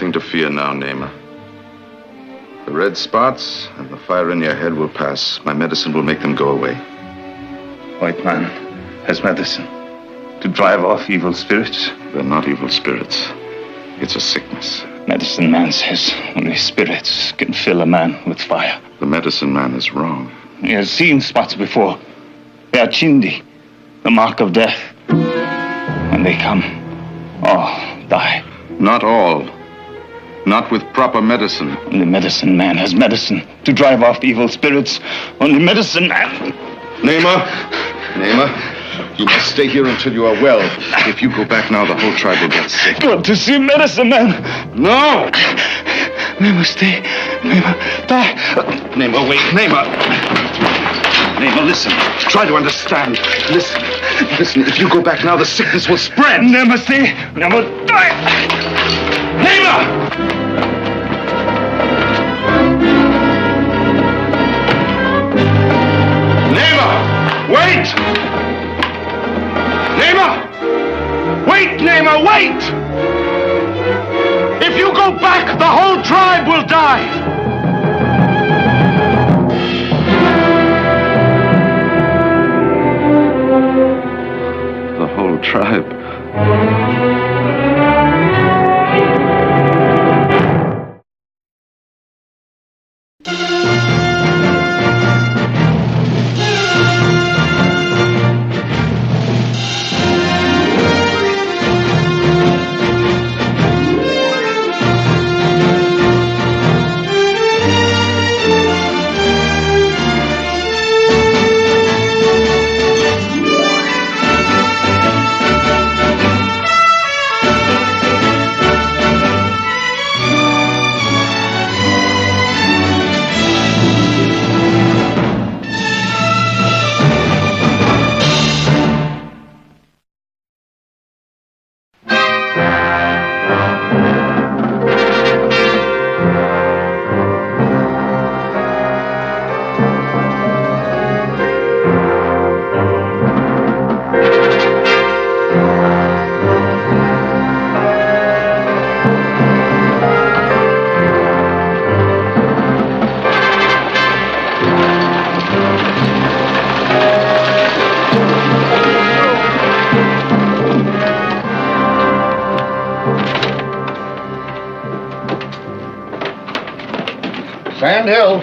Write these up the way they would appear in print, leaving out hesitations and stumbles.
nothing to fear now, Naima. The red spots and the fire in your head will pass. My medicine will make them go away. White man has medicine to drive off evil spirits. They're not evil spirits. It's a sickness. Medicine man says only spirits can fill a man with fire. The medicine man is wrong. He has seen spots before. They are chindi, the mark of death. When they come, all die. Not all. Not with proper medicine. Only medicine man has medicine to drive off evil spirits. Only medicine man. Naima, you must stay here until you are well. If you go back now, the whole tribe will get sick. Go to see medicine man. No! Naima, stay. Naima, die. Naima, wait. Naima, listen. Try to understand. Listen. If you go back now, the sickness will spread. Naima, stay. Naima, die. Naima! Wait! Naima! Wait, Naima, wait! If you go back, the whole tribe will die! The whole tribe. Sand Hill.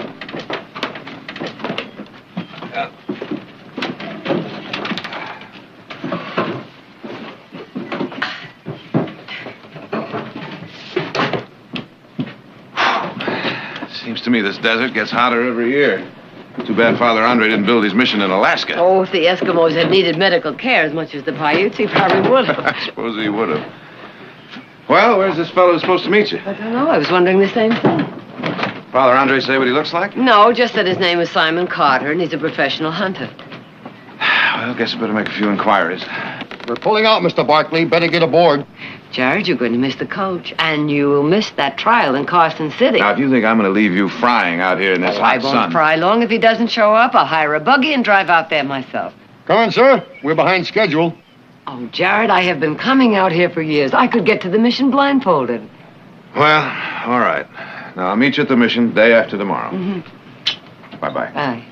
Seems to me this desert gets hotter every year. Too bad Father Andre didn't build his mission in Alaska. Oh, if the Eskimos had needed medical care as much as the Paiutes, he probably would have. I suppose he would have. Well, where's this fellow who's supposed to meet you? I don't know. I was wondering the same thing. Father Andre say what he looks like? No, just that his name is Simon Carter, and he's a professional hunter. Well, guess I better make a few inquiries. We're pulling out, Mr. Barkley. Better get aboard. Jared, you're going to miss the coach, and you will miss that trial in Carson City. Now, if you think I'm going to leave you frying out here in this I hot won't sun... fry long. If he doesn't show up, I'll hire a buggy and drive out there myself. Come on, sir. We're behind schedule. Oh, Jared, I have been coming out here for years. I could get to the mission blindfolded. Well, all right. Now, I'll meet you at the mission day after tomorrow. Mm-hmm. Bye-bye. Bye.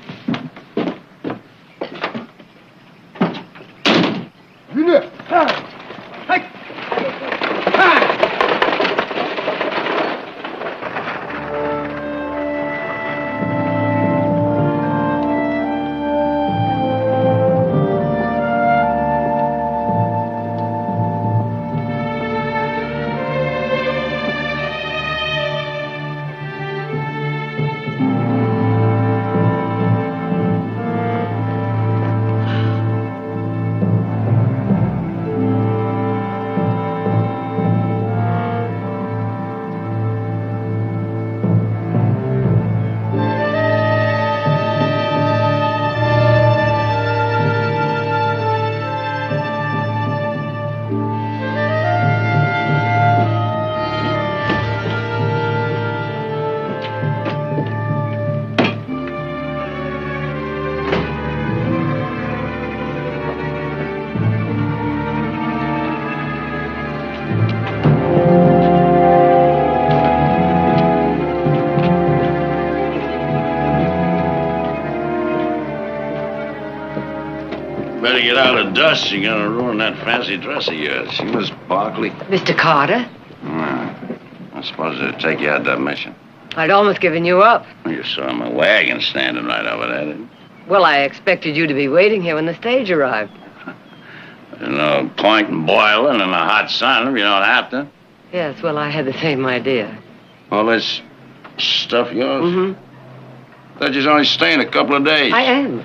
better get out of dust. You're gonna ruin that fancy dress of yours. She was Barkley. Mr. Carter? I suppose they'd take you out that mission. I'd almost given you up. You saw my wagon standing right over there, didn't you? Well, I expected you to be waiting here when the stage arrived. There's no point in boiling in the hot sun if you don't have to. Yes, well, I had the same idea. All this stuff yours? Mm-hmm. Thought you was only staying a couple of days. I am.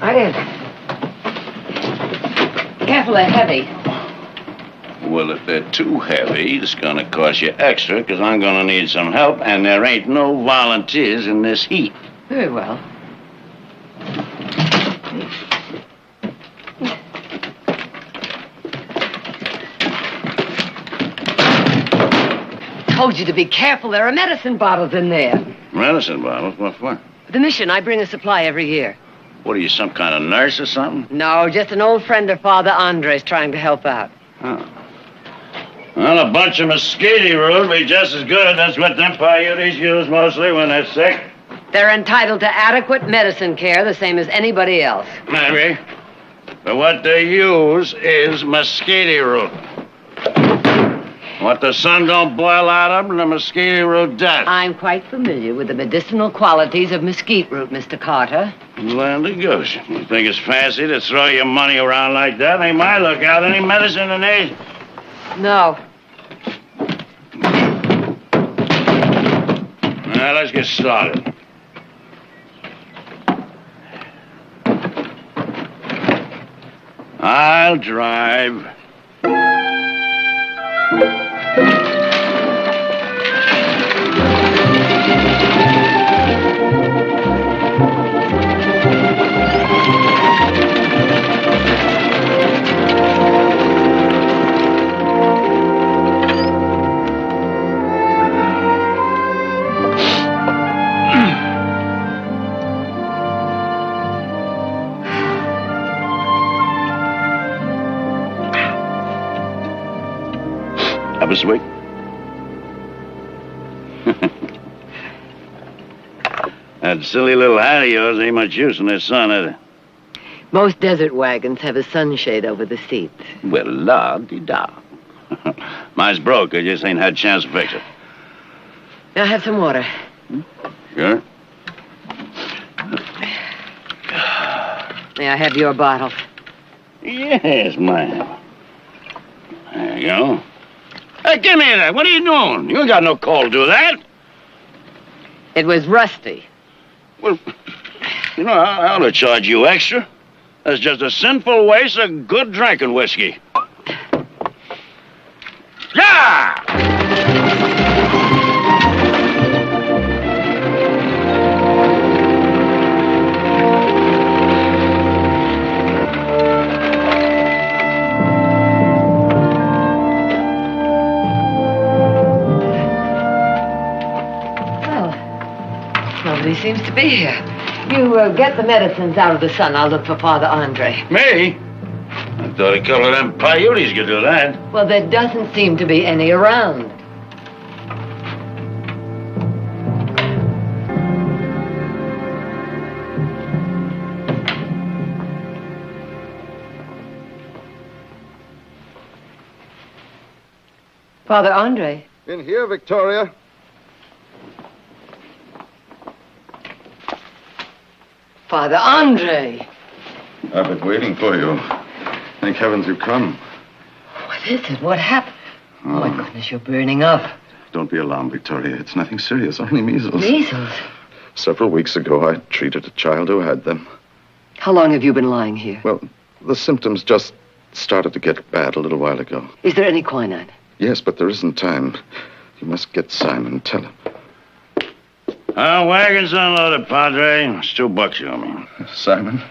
Careful, they're heavy. Well, if they're too heavy, it's gonna cost you extra, because I'm gonna need some help, and there ain't no volunteers in this heat. Very well. Told you to be careful. There are medicine bottles in there. Medicine bottles? What for? The mission, I bring a supply every year. What are you, some kind of nurse or something? No, just an old friend of Father Andre's trying to help out. Oh. Well, a bunch of mosquito root would be just as good. That's what them Paiutes use mostly when they're sick. They're entitled to adequate medicine care, the same as anybody else. Maybe. But what they use is mosquito root. What the sun don't boil out of, the mosquito root does. I'm quite familiar with the medicinal qualities of mesquite root, Mr. Carter. Land of goose. You think it's fancy to throw your money around like that? Ain't my lookout. Any medicine in these? No. Now, let's get started. I'll drive. Have a sweet. That silly little hat of yours ain't much use in this sun, is it? Most desert wagons have a sunshade over the seats. Well, la-di-da. Mine's broke. I just ain't had a chance to fix it. Now have some water. Sure? May I have your bottle? Yes, ma'am. There you go. Hey, give me that. What are you doing? You ain't got no call to do that. It was rusty. Well, you know, I ought to charge you extra. That's just a sinful waste of good drinking whiskey. Yeah! Nobody seems to be here. You get the medicines out of the sun. I'll look for Father Andre. Me? I thought a couple of them Paiutes could do that. Well, there doesn't seem to be any around. Father Andre. In here, Victoria. Father Andre! I've been waiting for you. Thank heavens you've come. What is it? What happened? Oh, my goodness, you're burning up. Don't be alarmed, Victoria. It's nothing serious, only measles. Measles? Several weeks ago, I treated a child who had them. How long have you been lying here? Well, the symptoms just started to get bad a little while ago. Is there any quinine? Yes, but there isn't time. You must get Simon and tell him. Our wagon's unloaded, Padre. It's $2 you owe me. Simon,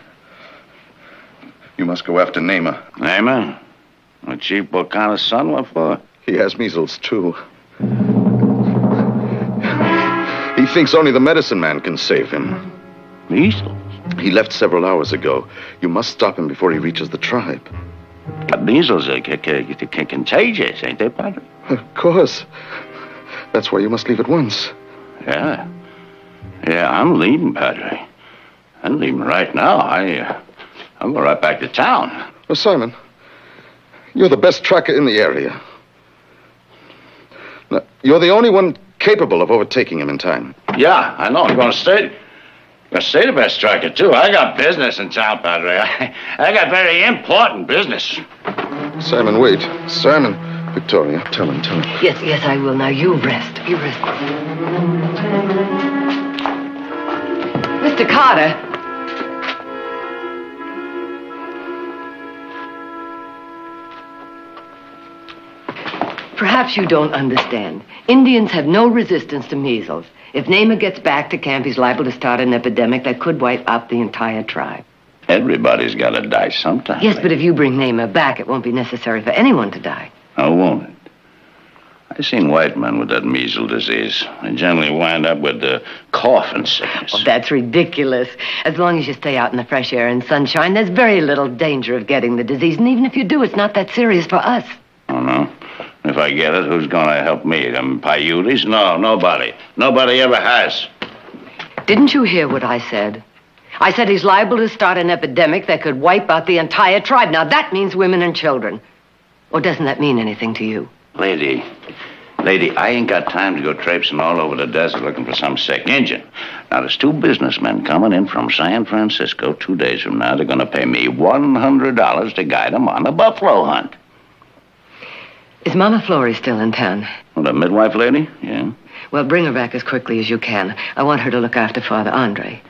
you must go after Namer. Namer? A cheap what kind of son? What for? He has measles, too. He thinks only the medicine man can save him. Measles? He left several hours ago. You must stop him before he reaches the tribe. But measles are contagious, ain't they, Padre? Of course. That's why you must leave at once. Yeah. Yeah, I'm leaving, Padre. I'm leaving right now. I'll go right back to town. Well, Simon, you're the best tracker in the area. Now, you're the only one capable of overtaking him in time. Yeah, I know. I'm going to stay the best tracker, too. I got business in town, Padre. I got very important business. Simon, wait. Simon. Victoria, tell him. Yes, I will. Now, you rest. You rest. Mr. Carter. Perhaps you don't understand. Indians have no resistance to measles. If Namer gets back to camp, he's liable to start an epidemic that could wipe out the entire tribe. Everybody's got to die sometime. Yes, but if you bring Namer back, it won't be necessary for anyone to die. Oh, won't it? I've seen white men with that measles disease. They generally wind up with the coughing sickness. Oh, that's ridiculous. As long as you stay out in the fresh air and sunshine, there's very little danger of getting the disease. And even if you do, it's not that serious for us. Oh, no? If I get it, who's going to help me? Them Paiutes? No, nobody. Nobody ever has. Didn't you hear what I said? I said he's liable to start an epidemic that could wipe out the entire tribe. Now, that means women and children. Or doesn't that mean anything to you? Lady, I ain't got time to go traipsing all over the desert looking for some sick Injun. Now, there's two businessmen coming in from San Francisco 2 days from now. They're going to pay me $100 to guide them on a buffalo hunt. Is Mama Florrie still in town? Well, the midwife lady? Yeah. Well, bring her back as quickly as you can. I want her to look after Father Andre.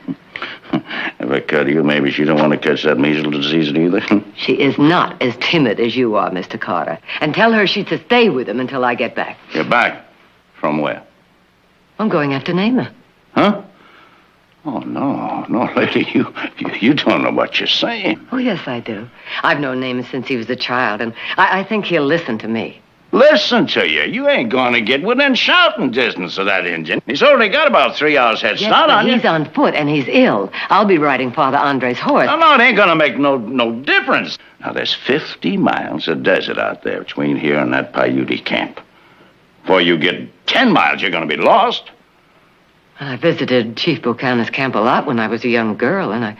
If I cut you, maybe she don't want to catch that measles disease either. She is not as timid as you are, Mr. Carter. And tell her she's to stay with him until I get back. You're back? From where? I'm going after Namer. Huh? Oh, no, lady, you don't know what you're saying. Oh, yes, I do. I've known Namer since he was a child, and I think he'll listen to me. Listen to you. You ain't going to get within shouting distance of that Indian. He's already got about 3 hours head start on you. He's on foot, and he's ill. I'll be riding Father Andre's horse. No, it ain't going to make no difference. Now, there's 50 miles of desert out there between here and that Paiute camp. Before you get 10 miles, you're going to be lost. I visited Chief Buchanan's camp a lot when I was a young girl, and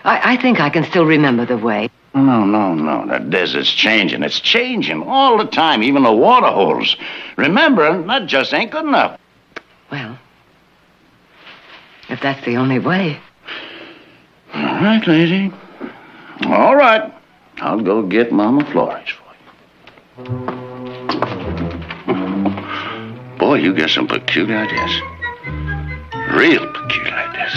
I think I can still remember the way. No. That desert's changing. It's changing all the time, even the water holes. Remember, that just ain't good enough. Well, if that's the only way. All right, lady. All right. I'll go get Mama Flores for you. Boy, you get some peculiar ideas. Real peculiar ideas.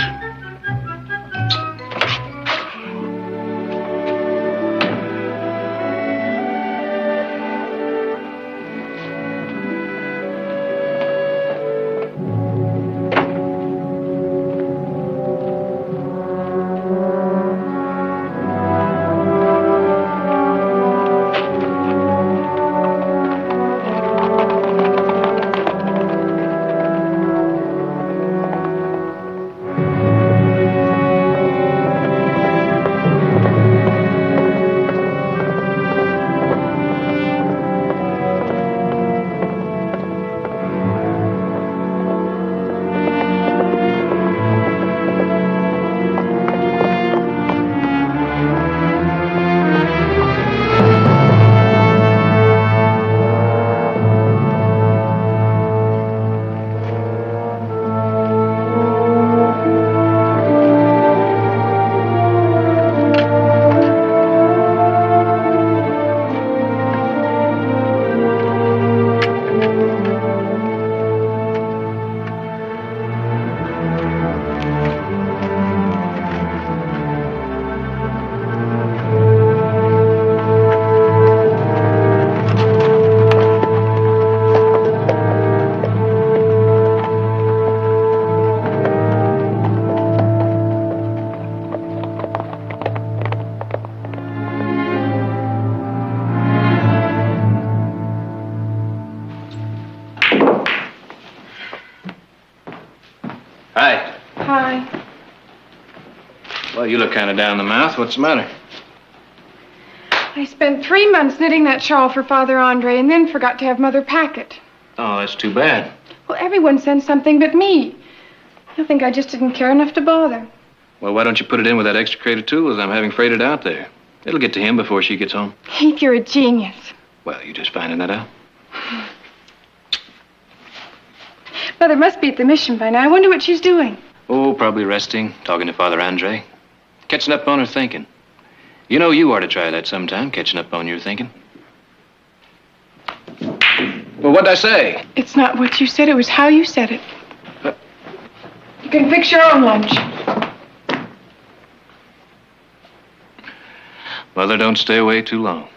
Hi. Hi. Well, you look kind of down the mouth. What's the matter? I spent 3 months knitting that shawl for Father Andre and then forgot to have Mother pack it. Oh, that's too bad. Well, everyone sends something but me. I think I just didn't care enough to bother. Well, why don't you put it in with that extricated tools I'm having freighted out there? It'll get to him before she gets home. Heath, you're a genius. Well, you just finding that out? Mother must be at the mission by now. I wonder what she's doing. Oh, probably resting, talking to Father Andre. Catching up on her thinking. You know you ought to try that sometime, catching up on your thinking. Well, what'd I say? It's not what you said, it was how you said it. You can fix your own lunch. Mother, don't stay away too long.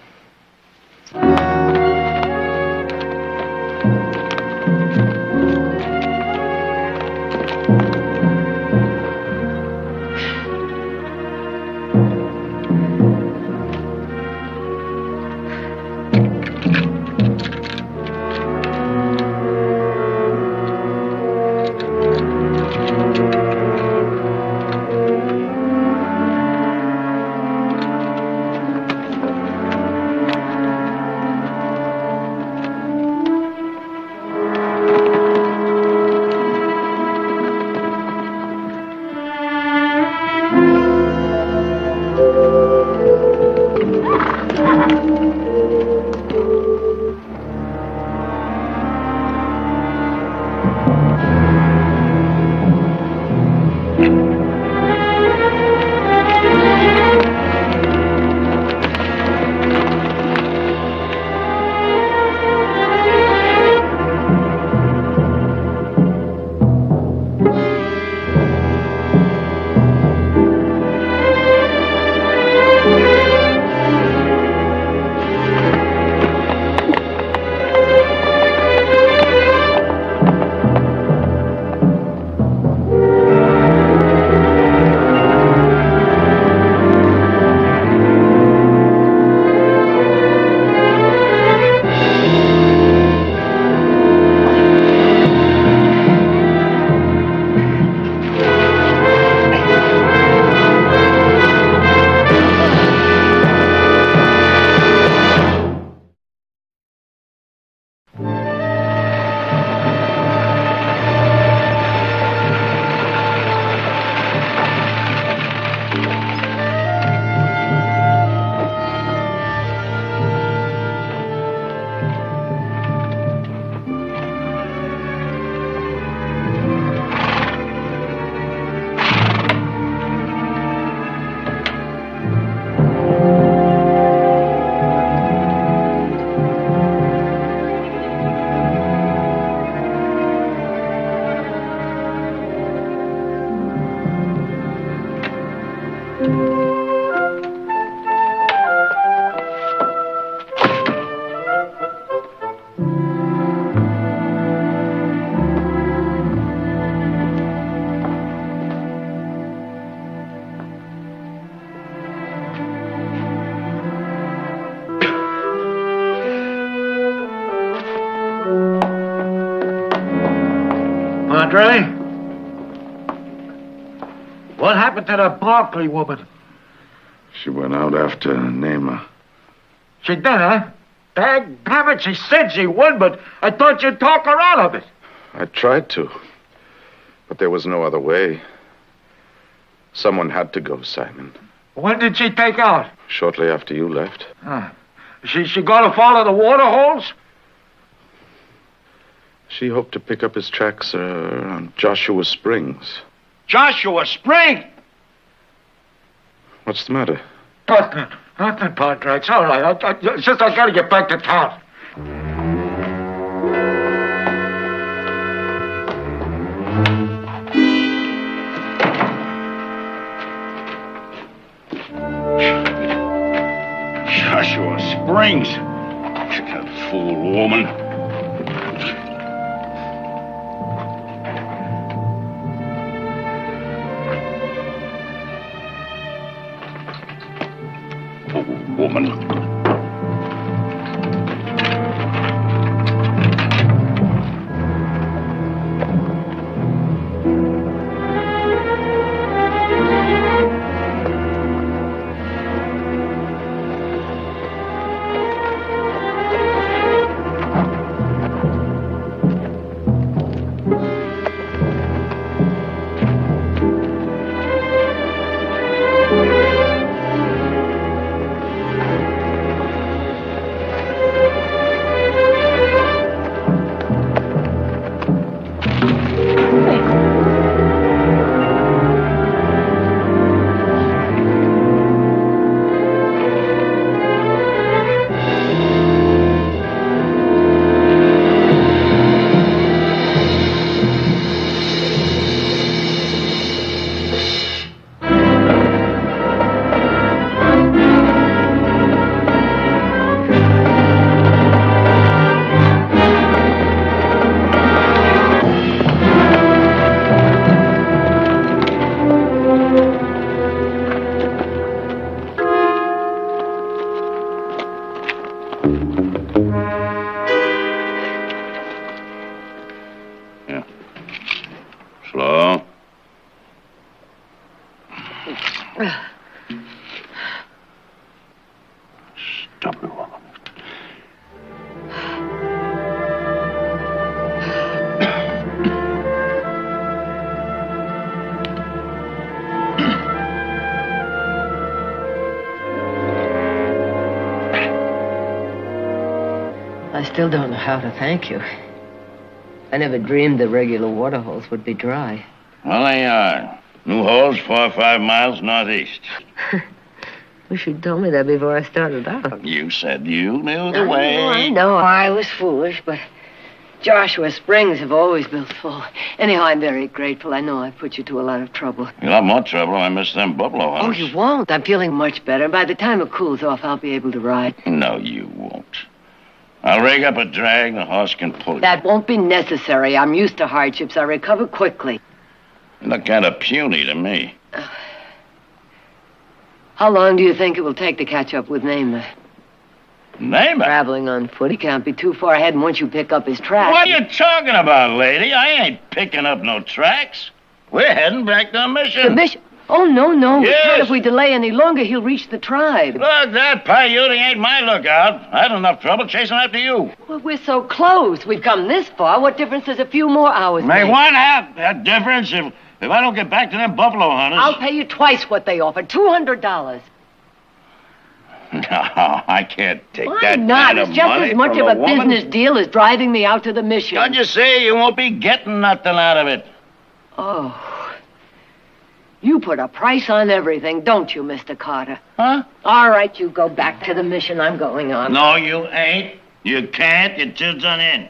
Andre? What happened to the Barkley woman? She went out after Naima. She did, huh? Damn it, she said she would, but I thought you'd talk her out of it. I tried to, but there was no other way. Someone had to go, Simon. When did she take out? Shortly after you left. She gonna follow the water holes? She hoped to pick up his tracks on Joshua Springs. Joshua Spring? What's the matter? Nothing, Padre. It's all right. It's just I gotta get back to town. Joshua Springs. That fool woman. Woman. Stubborn woman. I still don't know how to thank you. I never dreamed the regular water holes would be dry. Well, they are. New holes 4 or 5 miles northeast. Wish you'd told me that before I started out. You said you knew the way. I know I was foolish, but Joshua Springs have always built full. Anyhow, I'm very grateful. I know I put you to a lot of trouble. You'll have more trouble. I miss them buffalo Oh, hunters. you won't. I'm feeling much better. By the time it cools off, I'll be able to ride. No, you won't. I'll rig up a drag. The horse can pull you. That won't be necessary. I'm used to hardships. I recover quickly. You look kind of puny to me. How long do you think it will take to catch up with Namer? Namer? Traveling on foot, he can't be too far ahead, and once you pick up his tracks... What are you talking about, lady? I ain't picking up no tracks. We're heading back to the mission. The mission? Oh, no. Yes. We can't. If we delay any longer, he'll reach the tribe. Look, that Paiute ain't my lookout. I had enough trouble chasing after you. Well, we're so close. We've come this far. What difference does a few more hours May make? one have that difference if I don't get back to them buffalo hunters. I'll pay you twice what they offered, $200. No, I can't take Why that not? kind of It's just money as much from of a woman. business deal as driving me out to the mission. Don't you see? You won't be getting nothing out of it. Oh. You put a price on everything, don't you, Mr. Carter? Huh? All right, you go back to the mission I'm going on. No, you ain't. You can't. You're too done in.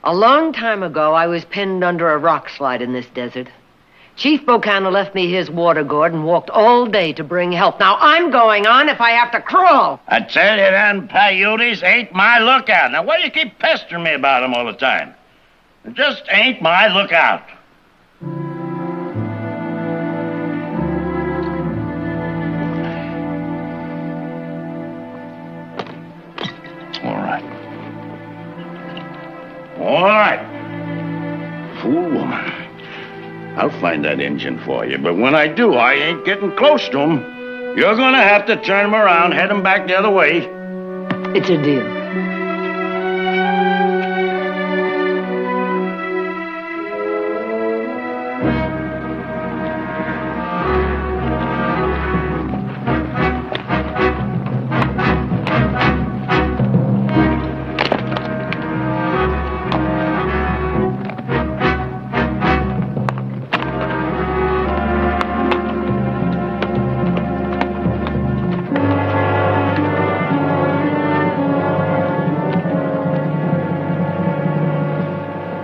A long time ago, I was pinned under a rock slide in this desert. Chief Bocana left me his water gourd and walked all day to bring help. Now, I'm going on if I have to crawl. I tell you, them Paiutes ain't my lookout. Now, why do you keep pestering me about them all the time? It just ain't my lookout. All right. Fool woman. I'll find that engine for you, but when I do, I ain't getting close to him. You're gonna have to turn him around, head him back the other way. It's a deal.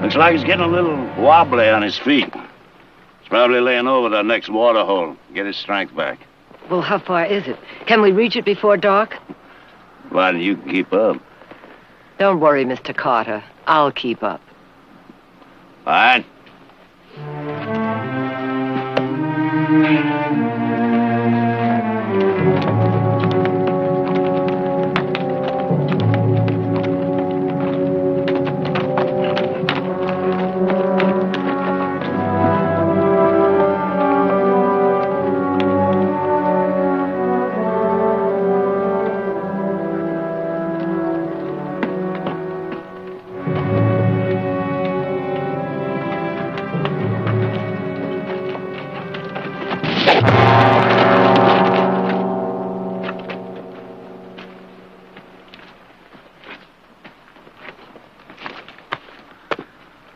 Looks like he's getting a little wobbly on his feet. He's probably laying over the next water hole. Get his strength back. Well, how far is it? Can we reach it before dark? Why don't you keep up? Don't worry, Mr. Carter. I'll keep up. Fine.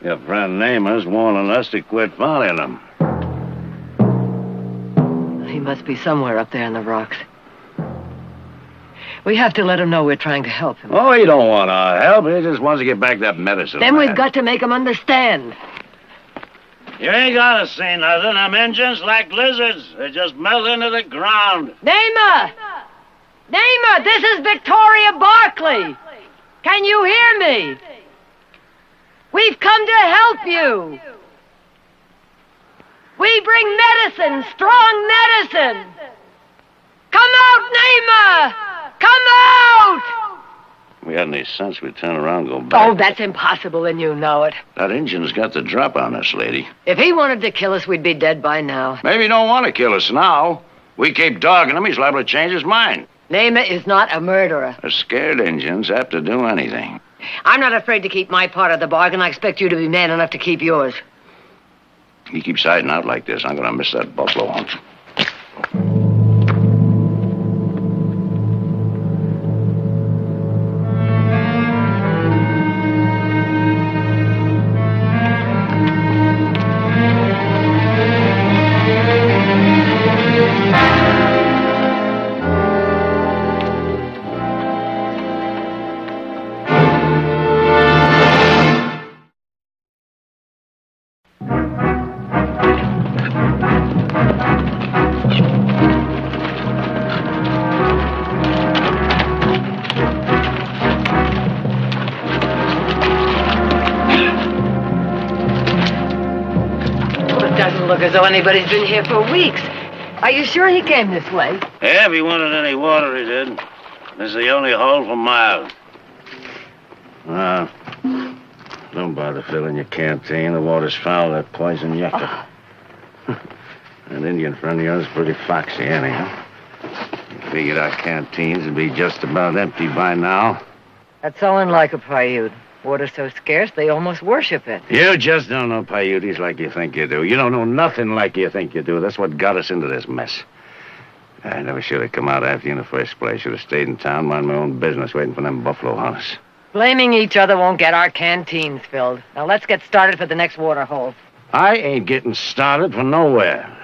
Your friend Namer's warning us to quit following him. He must be somewhere up there in the rocks. We have to let him know we're trying to help him. Oh, he don't want our help. He just wants to get back that medicine. Then we've man. got to make him understand. You ain't gotta say nothing. Them engines like lizards. They just melt into the ground. Namer! Namer, this is Victoria Barkley. Can you hear me? We've come to help you. We bring medicine, strong medicine. Come out, Namer! Come out! If we had any sense, we'd turn around and go back. Oh, that's impossible, and you know it. That Injun's got the drop on us, lady. If he wanted to kill us, we'd be dead by now. Maybe he don't want to kill us now. We keep dogging him, he's liable to change his mind. Namath is not a murderer. A scared Injun's apt to do anything. I'm not afraid to keep my part of the bargain. I expect you to be man enough to keep yours. He keeps hiding out like this. I'm going to miss that buffalo hunt. Look as though anybody's been here for weeks. Are you sure he came this way? Yeah, if he wanted any water, he did. This is the only hole for miles. Don't bother filling your canteen. The water's foul, that poison yucca. An Indian friend of yours is pretty foxy, anyhow. You figured our canteens would be just about empty by now. That's so unlike a Paiute. Water's so scarce, they almost worship it. You just don't know Paiutes like you think you do. You don't know nothing like you think you do. That's what got us into this mess. I never should have come out after you in the first place. Should have stayed in town, mind my own business, waiting for them buffalo hunters. Blaming each other won't get our canteens filled. Now let's get started for the next water hole. I ain't getting started for nowhere.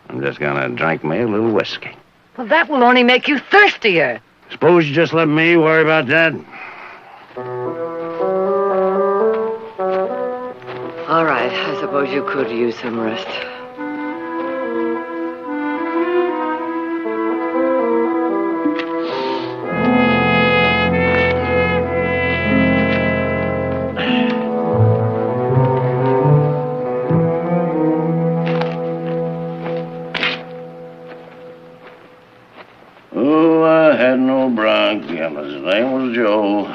I'm just gonna drink me a little whiskey. Well, that will only make you thirstier. Suppose you just let me worry about that? All right, I suppose you could use some rest. Oh, I had an old bronc. Yeah, his name was Joe.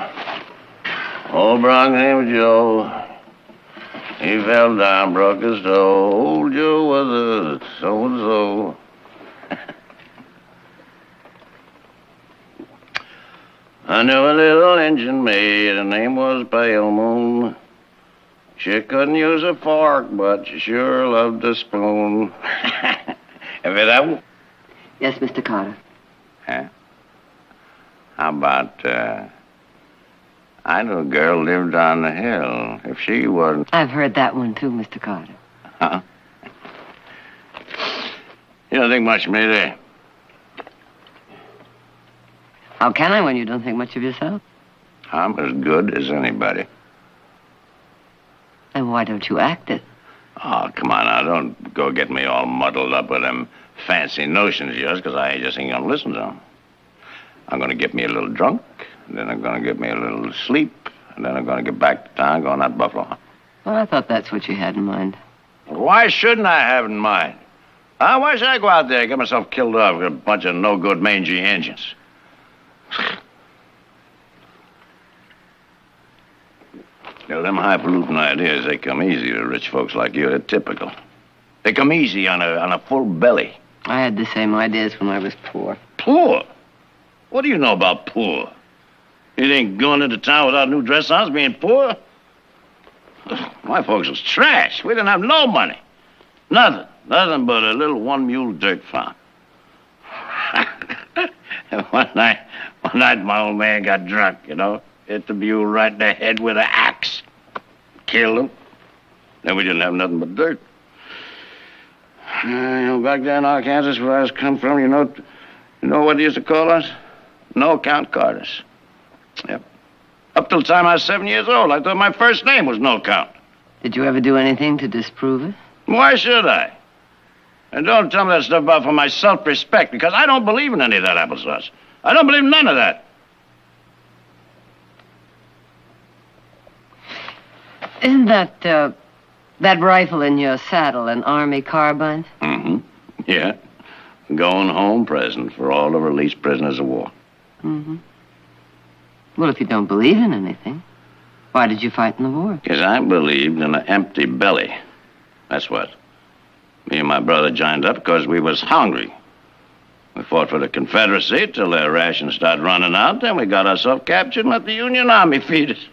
Old bronc named Joe. He fell down, broke his toe. Old Joe was a so-and-so. I knew a little Injun maid, her name was Pale Moon. She couldn't use a fork, but she sure loved a spoon. Have you that one? Yes, Mr. Carter. Huh? How about, I knew a girl lived on the hill. If she wasn't... I've heard that one, too, Mr. Carter. Huh? You don't think much of me, do you? How can I when you don't think much of yourself? I'm as good as anybody. Then why don't you act it? Oh, come on now. Don't go get me all muddled up with them fancy notions of yours, because I just ain't gonna listen to them. I'm gonna get me a little drunk, and then I'm gonna get me a little sleep, and then I'm gonna get back to town, go on that buffalo hunt. Well, I thought that's what you had in mind. Why shouldn't I have in mind? Why should I go out there and get myself killed off with a bunch of no-good mangy Injuns? You know, them highfalutin ideas, they come easy to rich folks like you. They're typical. They come easy on a full belly. I had the same ideas when I was poor. Poor? What do you know about poor? You think going into town without new dress on's being poor? My folks was trash. We didn't have no money. Nothing. Nothing but a little one-mule dirt farm. One night, my old man got drunk, you know. Hit the mule right in the head with an axe. Killed him. Then we didn't have nothing but dirt. You know, back there in Arkansas, where I was come from, you know what they used to call us? No-count Carters. Yep. Up till the time I was 7 years old, I thought my first name was No-Count. Did you ever do anything to disprove it? Why should I? And don't tell me that stuff about for my self-respect, because I don't believe in any of that applesauce. I don't believe in none of that. Isn't that rifle in your saddle an army carbine? Mm-hmm. Yeah. Going home present for all the released prisoners of war. Mm-hmm. Well, if you don't believe in anything, why did you fight in the war? Because I believed in an empty belly. That's what. Me and my brother joined up because we was hungry. We fought for the Confederacy till their rations started running out. Then we got ourselves captured and let the Union Army feed us.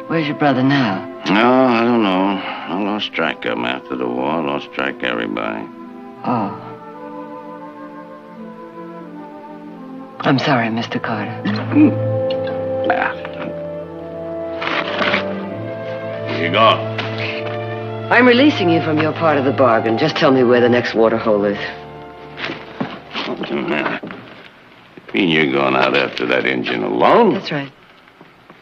Where's your brother now? No, I don't know. I lost track of him after the war. I lost track of everybody. Oh. I'm sorry, Mr. Carter. Where you going? I'm releasing you from your part of the bargain. Just tell me where the next waterhole is. Wait a minute. You mean you're going out after that engine alone? That's right.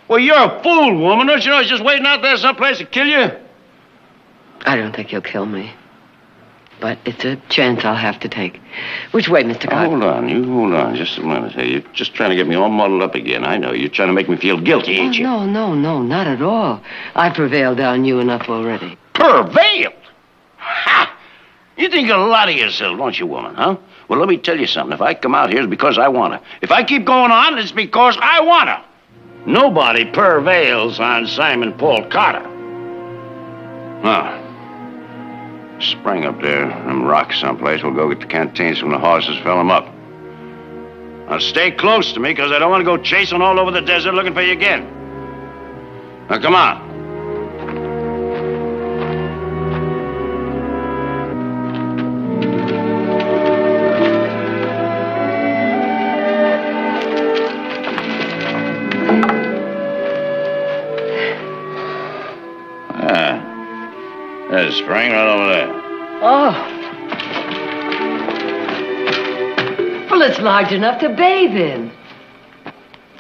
Well, you're a fool, woman. Don't you know he's just waiting out there someplace to kill you? I don't think he'll kill me. But it's a chance I'll have to take. Which way, Mr. Carter? Hold on. You hold on just a minute. Hey, you're just trying to get me all muddled up again. I know. You're trying to make me feel guilty, ain't you? No, not at all. I prevailed on you enough already. Prevailed? Ha! You think a lot of yourself, don't you, woman, huh? Well, let me tell you something. If I come out here, it's because I want to. If I keep going on, it's because I want to. Nobody prevails on Simon Paul Carter. Huh. Spring up there, them rocks someplace. We'll go get the canteens from the horses, fill them up. Now stay close to me, because I don't want to go chasing all over the desert looking for you again. Now come on. There's a spring right over there. Oh. Well, it's large enough to bathe in.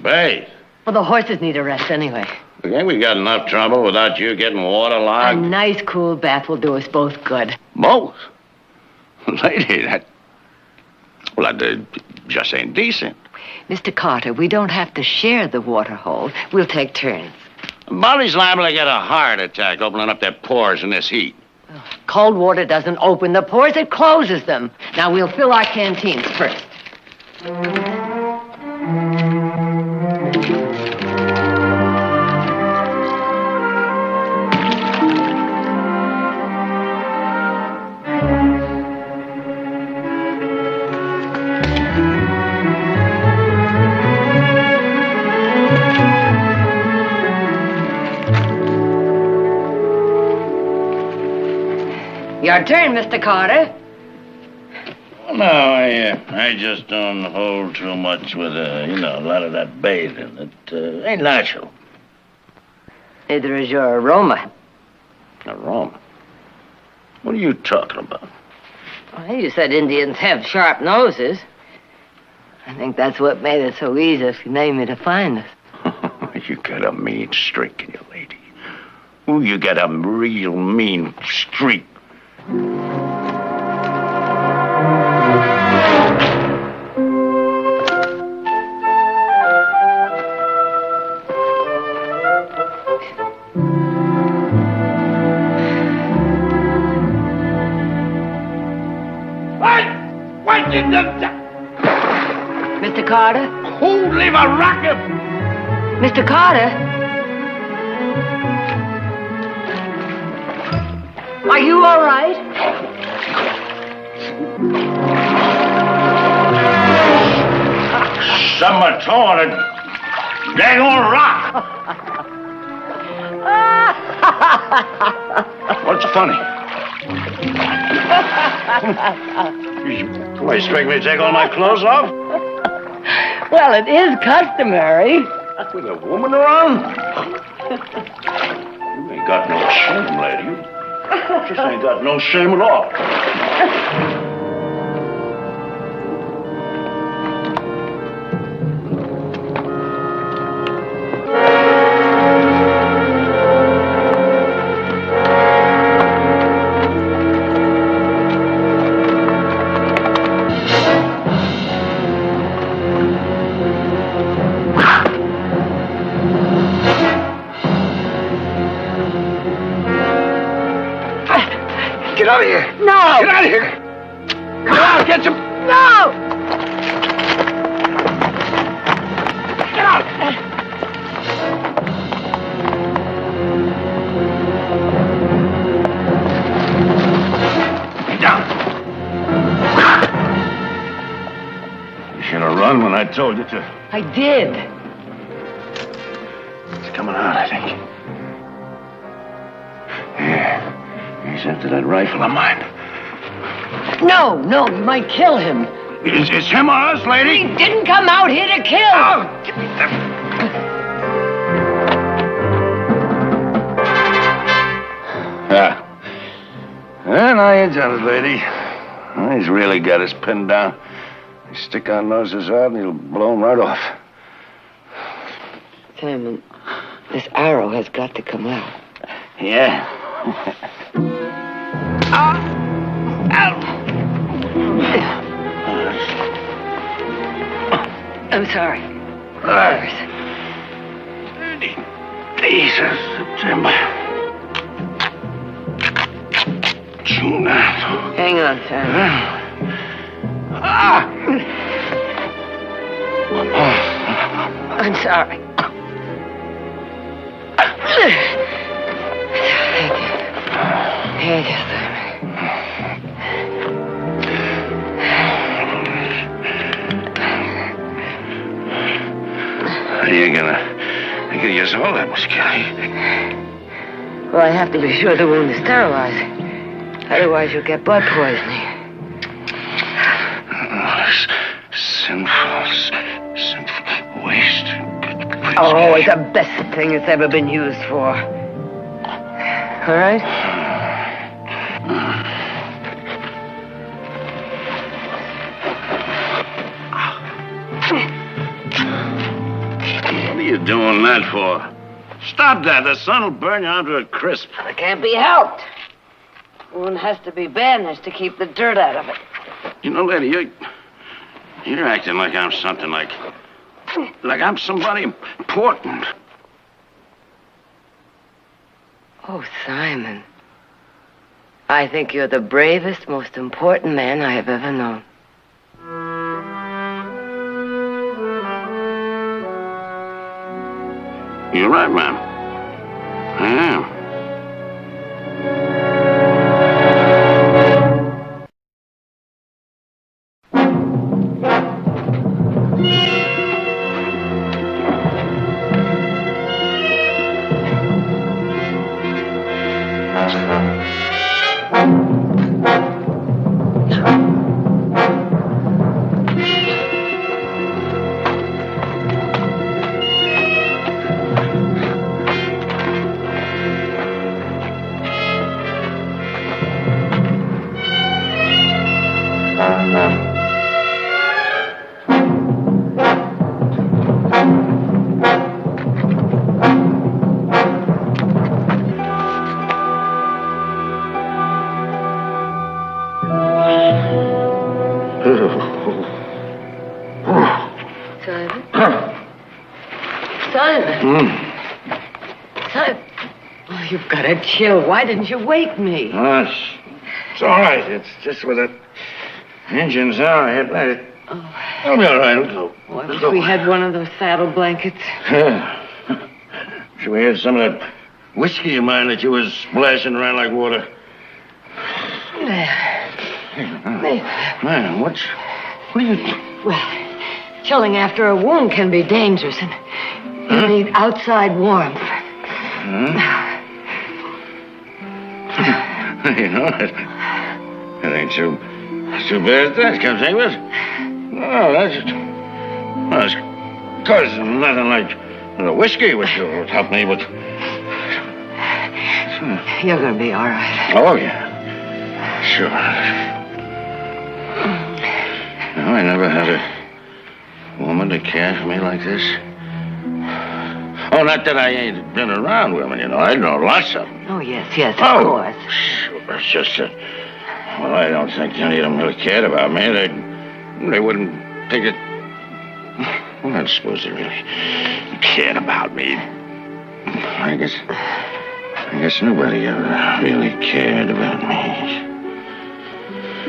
Bathe? Well, the horses need a rest anyway. Ain't we got enough trouble without you getting waterlogged? A nice, cool bath will do us both good. Both? Lady, that just ain't decent. Mr. Carter, we don't have to share the water hole. We'll take turns. Molly's liable to get a heart attack opening up their pores in this heat. Cold water doesn't open the pores, it closes them. Now, we'll fill our canteens first. Your turn, Mr. Carter. No, I just don't hold too much with, a lot of that bathing. It ain't natural. Neither is your aroma. Aroma? What are you talking about? Well, you said Indians have sharp noses. I think that's what made it so easy for me to find us. You got a mean streak in you, lady. Ooh, you got a real mean streak. Mr. Carter? Who leave a rocket? Mr. Carter? Are you all right? Someone tore a daggone rock. What's funny? Why, you expect me to take all my clothes off? Well, it is customary. With a woman around? You ain't got no shame, lady. You just ain't got no shame at all. Get out of here. No. Get out of here. Come on, get some. No. run when I told you to. I did. It's coming out, I think. Yeah. He's after that rifle of mine. No, you might kill him. It's him or us, lady? He didn't come out here to kill. Oh. Yeah. Well, now you tell it, lady. Well, he's really got us pinned down. You stick our noses out and he'll blow him right off. Simon, this arrow has got to come out. Yeah. I'm sorry. Days of September. June. Hang on, Simon. I'm sorry. Thank you, Simon. You're gonna use all that muscular. Well, I have to be sure the wound is sterilized. Otherwise, you'll get blood poisoning. Sinful waste. Oh, it's the best thing it's ever been used for. All right? What are you doing that for? Stop that. The sun will burn you onto a crisp. It can't be helped. One has to be bandaged to keep the dirt out of it. You know, lady, you're acting like I'm something like I'm somebody important. Oh, Simon. I think you're the bravest, most important man I have ever known. You're right, ma'am. I am. Simon, oh, you've got a chill. Why didn't you wake me? It's all right. It's just with the engines out. I'll be all right. Oh, I wish we had one of those saddle blankets. Should we had some of that whiskey of mine that you was splashing around like water? Man, what are you... Well, chilling after a wound can be dangerous, and you need outside warmth. You know, it ain't too bad as that comes in with. No, that's because nothing like the whiskey would help me, but... You're going to be all right. Oh, yeah. Sure. No, I never had a woman to care for me like this. Oh, not that I ain't been around women, you know. I know lots of them. Oh, yes, of course. Sure. It's just that, well, I don't think any of them really cared about me. They wouldn't take it... Well, I suppose they really cared about me. I guess nobody ever really cared about me.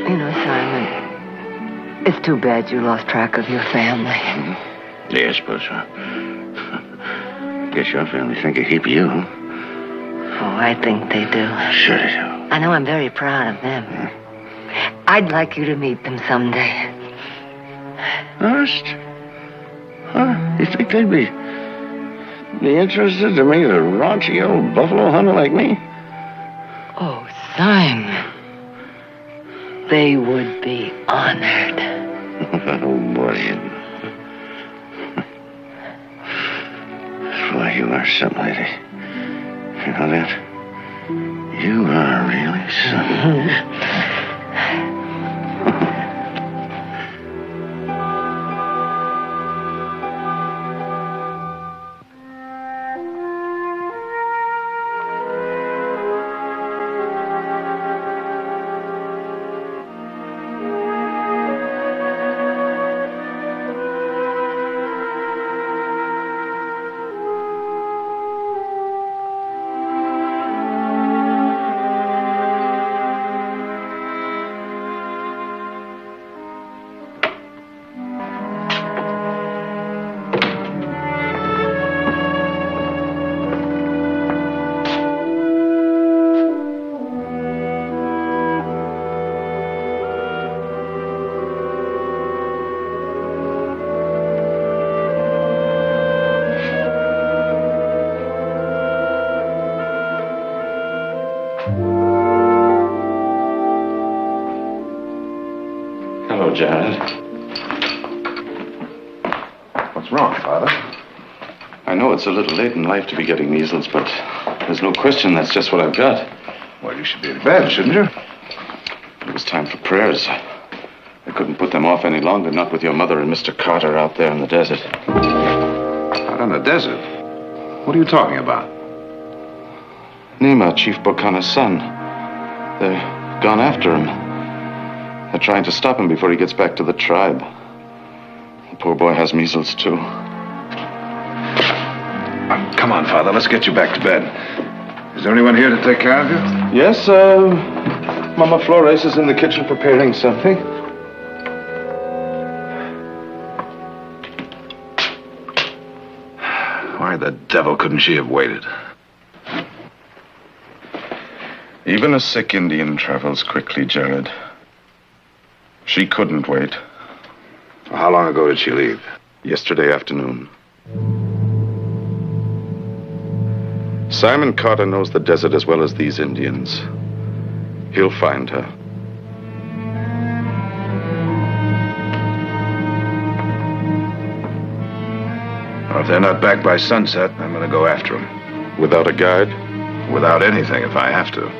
You know, Simon, it's too bad you lost track of your family. Yeah, I suppose so. Guess your family think a heap of you. Oh, I think they do. Sure they do. I know I'm very proud of them. I'd like you to meet them someday. Honest? Huh? You think they'd be interested to meet a raunchy old buffalo hunter like me? Oh, Simon. They would be honored. Oh, boy. Boy, you are something, lady. You know that? You are really something. Hello, Jared. What's wrong, Father? I know it's a little late in life to be getting measles, but there's no question that's just what I've got. Well, you should be in bed, shouldn't you? It was time for prayers. I couldn't put them off any longer, not with your mother and Mr. Carter out there in the desert. Out in the desert? What are you talking about? Nima, Chief Bokana's son. They're gone after him. They're trying to stop him before he gets back to the tribe. The poor boy has measles, too. Come on, Father. Let's get you back to bed. Is there anyone here to take care of you? Yes, Mama Flores is in the kitchen preparing something. Why the devil couldn't she have waited? Even a sick Indian travels quickly, Jared. She couldn't wait. How long ago did she leave? Yesterday afternoon. Simon Carter knows the desert as well as these Indians. He'll find her. Well, if they're not back by sunset, I'm going to go after them. Without a guide? Without anything, if I have to.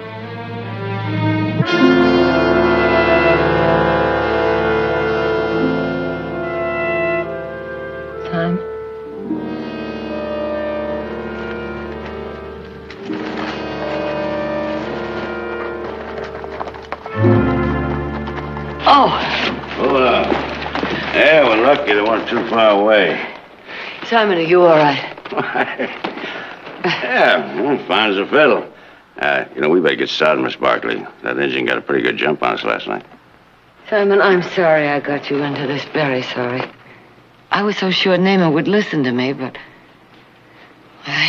Time? Oh, Hold on. Yeah, we're lucky they weren't too far away. Simon, are you all right? Yeah, fine as a fiddle. We better get started, Miss Barkley. That engine got a pretty good jump on us last night. Simon, I'm sorry I got you into this. Very sorry. I was so sure Naaman would listen to me, but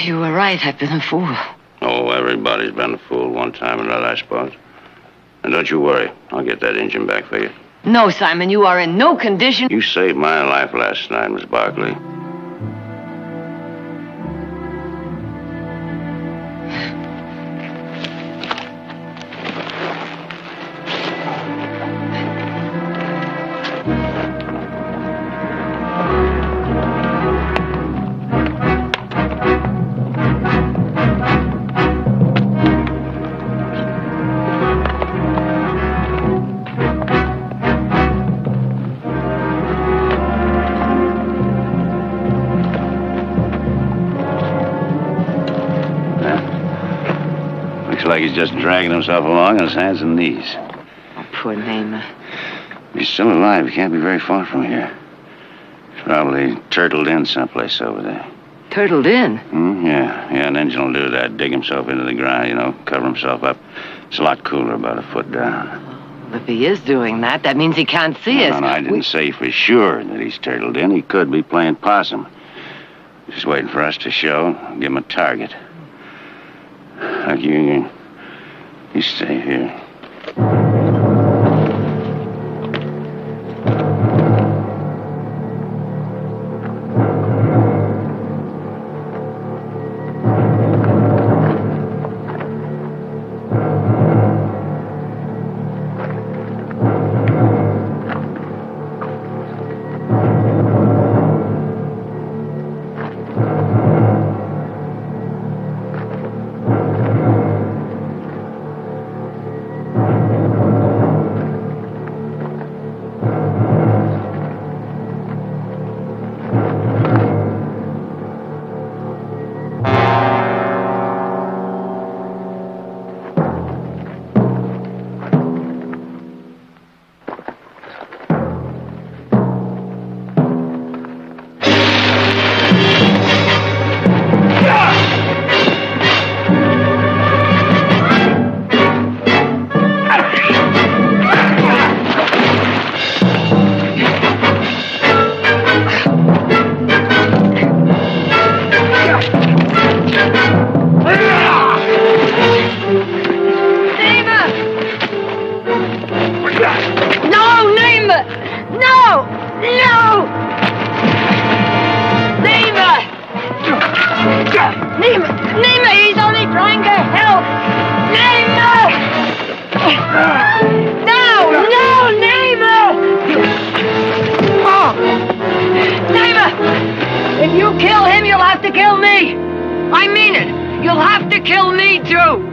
you were right. I've been a fool. Oh, everybody's been a fool one time or another, I suppose. And don't you worry. I'll get that engine back for you. No, Simon, you are in no condition. You saved my life last night, Miss Barkley. Like he's just dragging himself along on his hands and knees. Oh, poor Naaman. He's still alive. He can't be very far from here. He's probably turtled in someplace over there. Turtled in? Yeah, an engine will do that. Dig himself into the ground, cover himself up. It's a lot cooler about a foot down. If he is doing that, that means he can't see us. No, I didn't say for sure that he's turtled in. He could be playing possum. Just waiting for us to show, give him a target. Look, you stay here. Neighbor! No! No! Neighbor! Neighbor, he's only trying to help! Neighbor! No! No, neighbor! Oh! Neighbor! If you kill him, you'll have to kill me! I mean it! You'll have to kill me, too!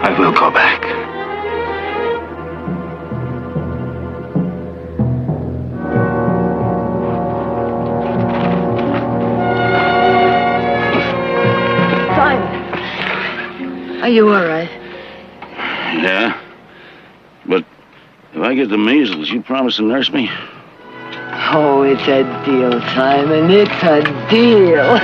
I will go back. Simon. Are you all right? Yeah. But if I get the measles, you promise to nurse me? Oh, it's a deal, Simon. It's a deal.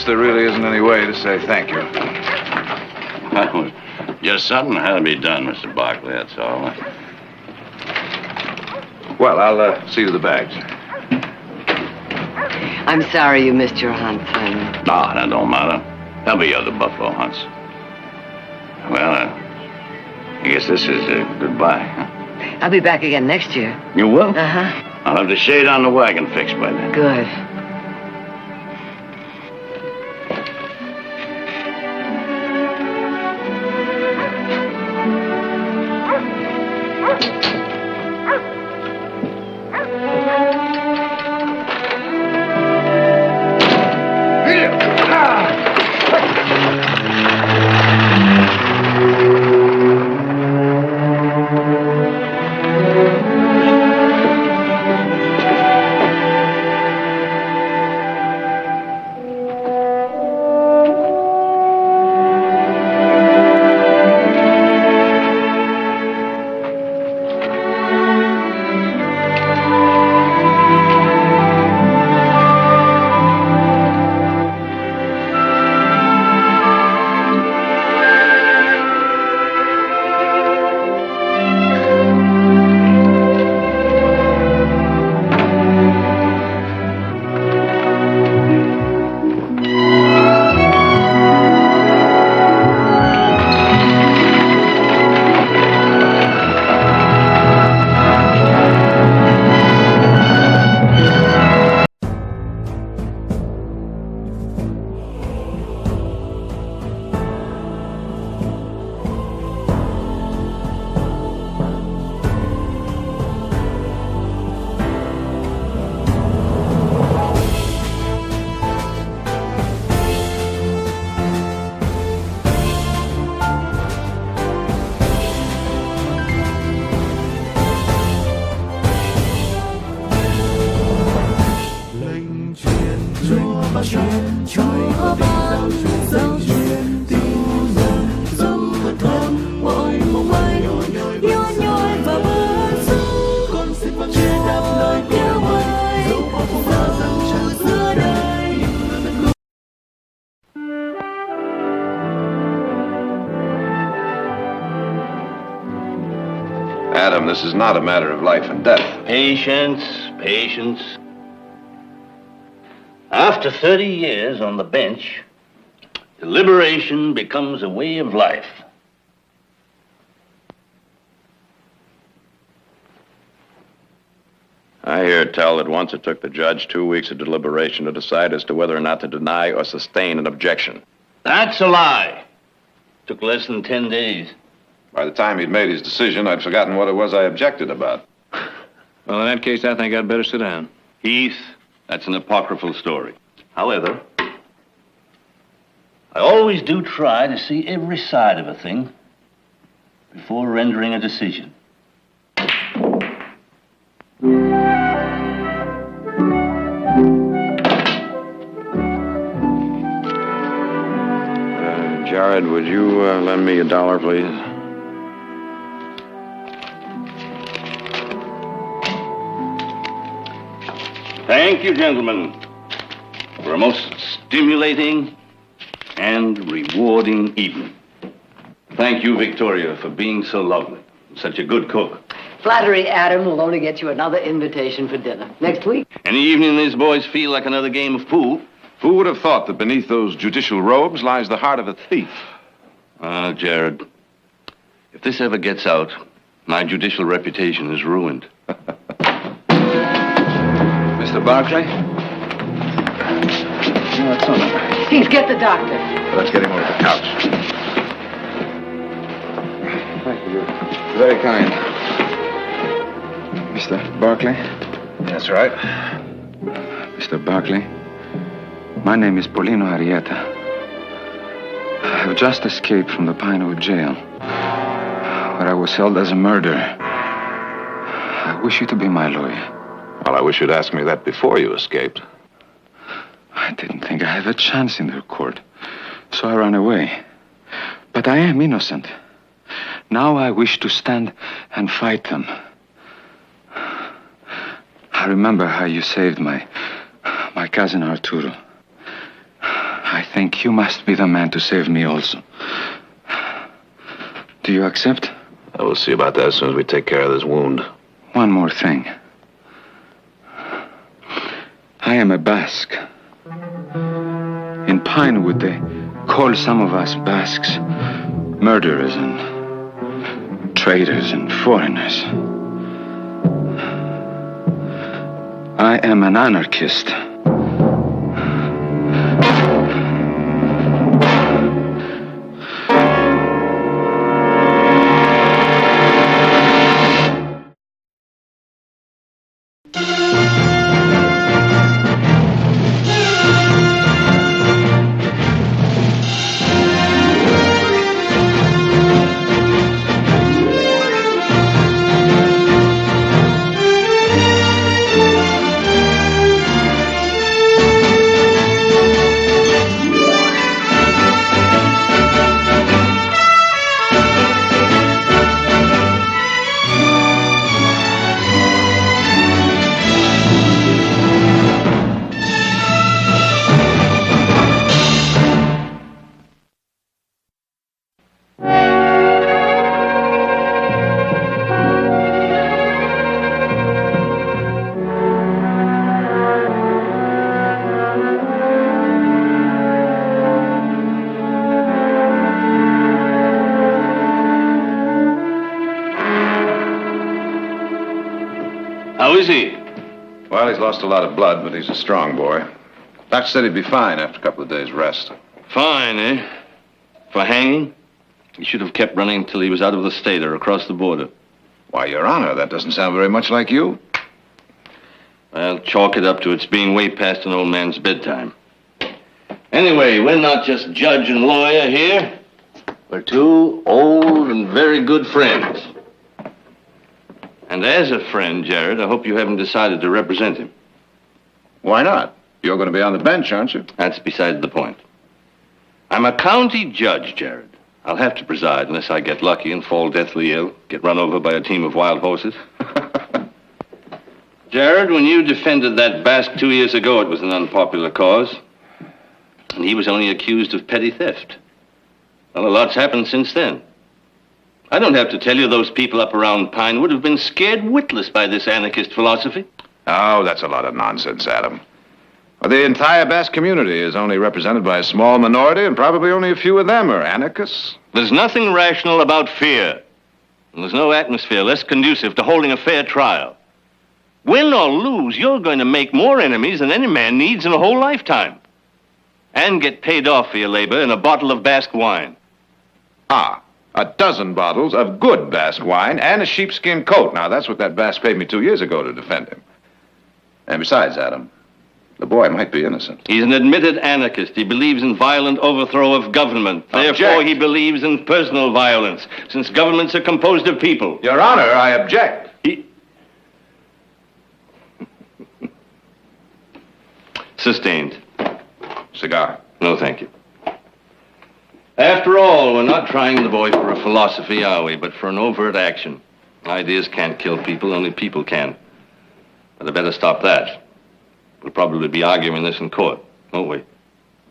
There really isn't any way to say thank you. Well, just something had to be done, Mr. Barkley, that's all. Well, I'll see to the bags. I'm sorry you missed your hunt, Simon. No, that don't matter. There'll be other buffalo hunts. Well, I guess this is goodbye. Huh? I'll be back again next year. You will? Uh-huh. I'll have the shade on the wagon fixed by then. Good. Adam, this is not a matter of life and death. Patience, patience. After 30 years on the bench, deliberation becomes a way of life. I hear tell that once it took the judge 2 weeks of deliberation to decide as to whether or not to deny or sustain an objection. That's a lie. Took less than 10 days. By the time he'd made his decision, I'd forgotten what it was I objected about. Well, in that case, I think I'd better sit down. Heath, that's an apocryphal story. However, I always do try to see every side of a thing before rendering a decision. Jared, would you lend me $1, please? Thank you, gentlemen. for a most stimulating and rewarding evening. Thank you, Victoria, for being so lovely. Such a good cook. Flattery, Adam, will only get you another invitation for dinner. Next week. Any evening these boys feel like another game of pool. Who would have thought that beneath those judicial robes lies the heart of a thief? Jared, if this ever gets out, my judicial reputation is ruined. Mr. Barkley? No, it's on it. Please get the doctor. Let's get him over the couch. Thank you. Very kind. Mr. Barkley? That's right. Mr. Barkley, my name is Paulino Arrieta. I have just escaped from the Pinewood jail, where I was held as a murderer. I wish you to be my lawyer. Well, I wish you'd asked me that before you escaped. I didn't think I had a chance in their court, so I ran away. But I am innocent. Now I wish to stand and fight them. I remember how you saved my cousin Arturo. I think you must be the man to save me also. Do you accept? I will see about that as soon as we take care of this wound. One more thing. I am a Basque. In Pinewood, they call some of us Basques murderers and traitors and foreigners. I am an anarchist. How is he? Well, he's lost a lot of blood, but he's a strong boy. Doctor said he'd be fine after a couple of days' rest. Fine, eh? For hanging? He should have kept running until he was out of the state or across the border. Why, Your Honor, that doesn't sound very much like you. Well, chalk it up to it's being way past an old man's bedtime. Anyway, we're not just judge and lawyer here. We're two old and very good friends. And as a friend, Jared, I hope you haven't decided to represent him. Why not? You're going to be on the bench, aren't you? That's beside the point. I'm a county judge, Jared. I'll have to preside unless I get lucky and fall deathly ill, get run over by a team of wild horses. Jared, when you defended that Basque 2 years ago, it was an unpopular cause. And he was only accused of petty theft. Well, a lot's happened since then. I don't have to tell you those people up around Pinewood have been scared witless by this anarchist philosophy. Oh, that's a lot of nonsense, Adam. Well, the entire Basque community is only represented by a small minority, and probably only a few of them are anarchists. There's nothing rational about fear. And there's no atmosphere less conducive to holding a fair trial. Win or lose, you're going to make more enemies than any man needs in a whole lifetime. And get paid off for your labor in a bottle of Basque wine. Ah, a dozen bottles of good Basque wine and a sheepskin coat. Now, that's what that Basque paid me 2 years ago to defend him. And besides, Adam, the boy might be innocent. He's an admitted anarchist. He believes in violent overthrow of government. Object. Therefore, he believes in personal violence, since governments are composed of people. Your Honor, I object. Sustained. Cigar. No, thank you. After all, we're not trying the boy for a philosophy, are we? But for an overt action. Ideas can't kill people, only people can. But I better stop that. We'll probably be arguing this in court. won't we?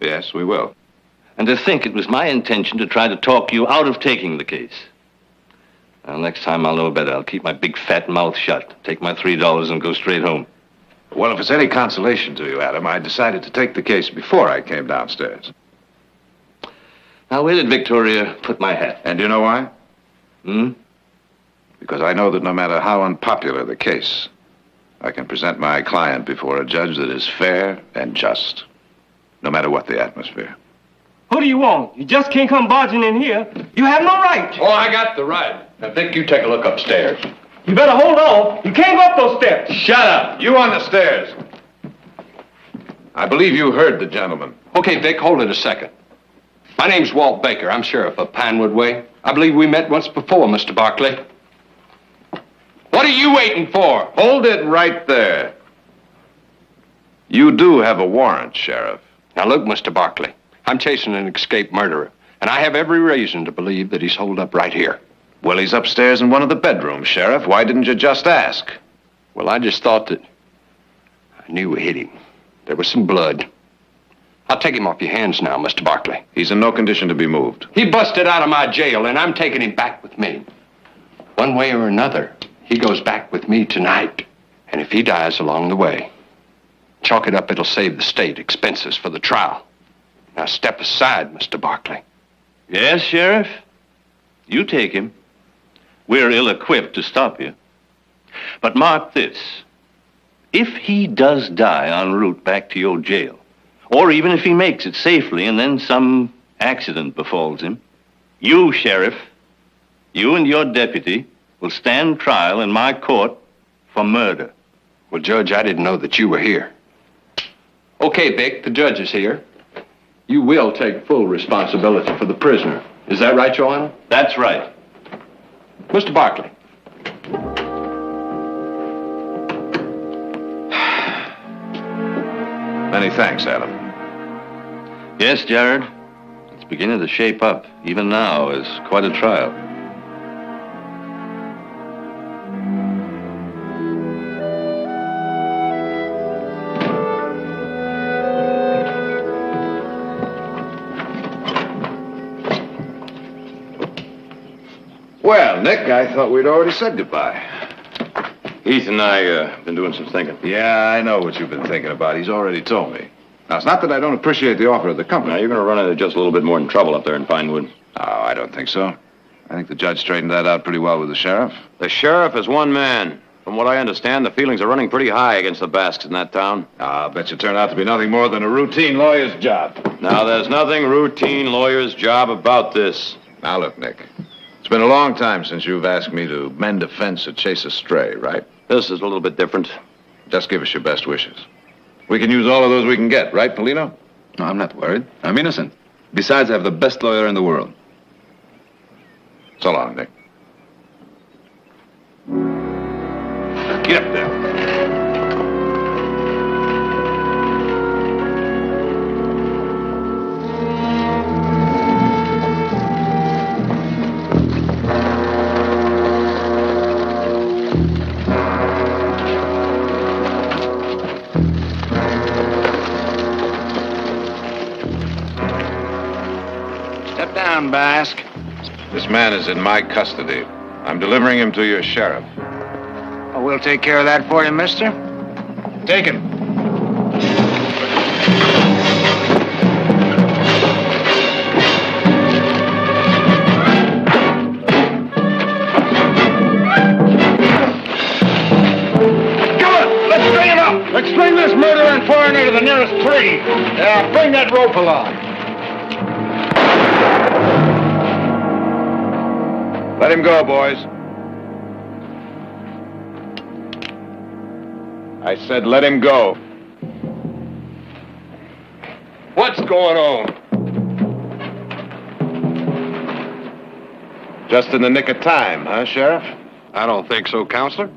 Yes, we will. And to think it was my intention to try to talk you out of taking the case. Well, next time I'll know better. I'll keep my big fat mouth shut, take my $3 and go straight home. Well, if it's any consolation to you, Adam, I decided to take the case before I came downstairs. Now, where did Victoria put my hat? And do you know why? Hmm? Because I know that no matter how unpopular the case, I can present my client before a judge that is fair and just, no matter what the atmosphere. Who do you want? You just can't come barging in here. You have no right. Oh, I got the right. Now, Vic, you take a look upstairs. You better hold on. You can't go up those steps. Shut up. You on the stairs. I believe you heard the gentleman. Okay, Vic, hold it a second. My name's Walt Baker. I'm sheriff of Pinewood Way. I believe we met once before, Mr. Barkley. What are you waiting for? Hold it right there. You do have a warrant, Sheriff. Now, look, Mr. Barkley. I'm chasing an escaped murderer, and I have every reason to believe that he's holed up right here. Well, he's upstairs in one of the bedrooms, Sheriff. Why didn't you just ask? Well, I just thought that I knew we hit him. There was some blood. I'll take him off your hands now, Mr. Barkley. He's in no condition to be moved. He busted out of my jail, and I'm taking him back with me. One way or another, he goes back with me tonight. And if he dies along the way, chalk it up, it'll save the state expenses for the trial. Now step aside, Mr. Barkley. Yes, Sheriff? You take him. We're ill-equipped to stop you. But mark this. If he does die en route back to your jail, or even if he makes it safely and then some accident befalls him, you, Sheriff, you and your deputy will stand trial in my court for murder. Well, Judge, I didn't know that you were here. Okay, Vic, the judge is here. You will take full responsibility for the prisoner. Is that right, Your Honor? That's right. Mr. Barkley. Many thanks, Adam. Yes, Jared. It's beginning to shape up, even now, as quite a trial. Well, Nick, I thought we'd already said goodbye. Heath and I been doing some thinking. Yeah, I know what you've been thinking about. He's already told me. Now, it's not that I don't appreciate the offer of the company. Now, you're going to run into just a little bit more than trouble up there in Pinewood. Oh, I don't think so. I think the judge straightened that out pretty well with the sheriff. The sheriff is one man. From what I understand, the feelings are running pretty high against the Basques in that town. I'll bet you turned out to be nothing more than a routine lawyer's job. Now, there's nothing routine lawyer's job about this. Now, look, Nick. It's been a long time since you've asked me to mend a fence or chase a stray, right? This is a little bit different. Just give us your best wishes. We can use all of those we can get, right, Polino? No, I'm not worried. I'm innocent. Besides, I have the best lawyer in the world. So long, Nick. Get up there. Step down, Basque. This man is in my custody. I'm delivering him to your sheriff. Oh, we'll take care of that for you, mister. Take him. Come on, let's string him up. Let's string this murderer and foreigner to the nearest tree. Yeah, bring that rope along. Let him go, boys. I said let him go. What's going on? Just in the nick of time, huh, Sheriff? I don't think so, Counselor.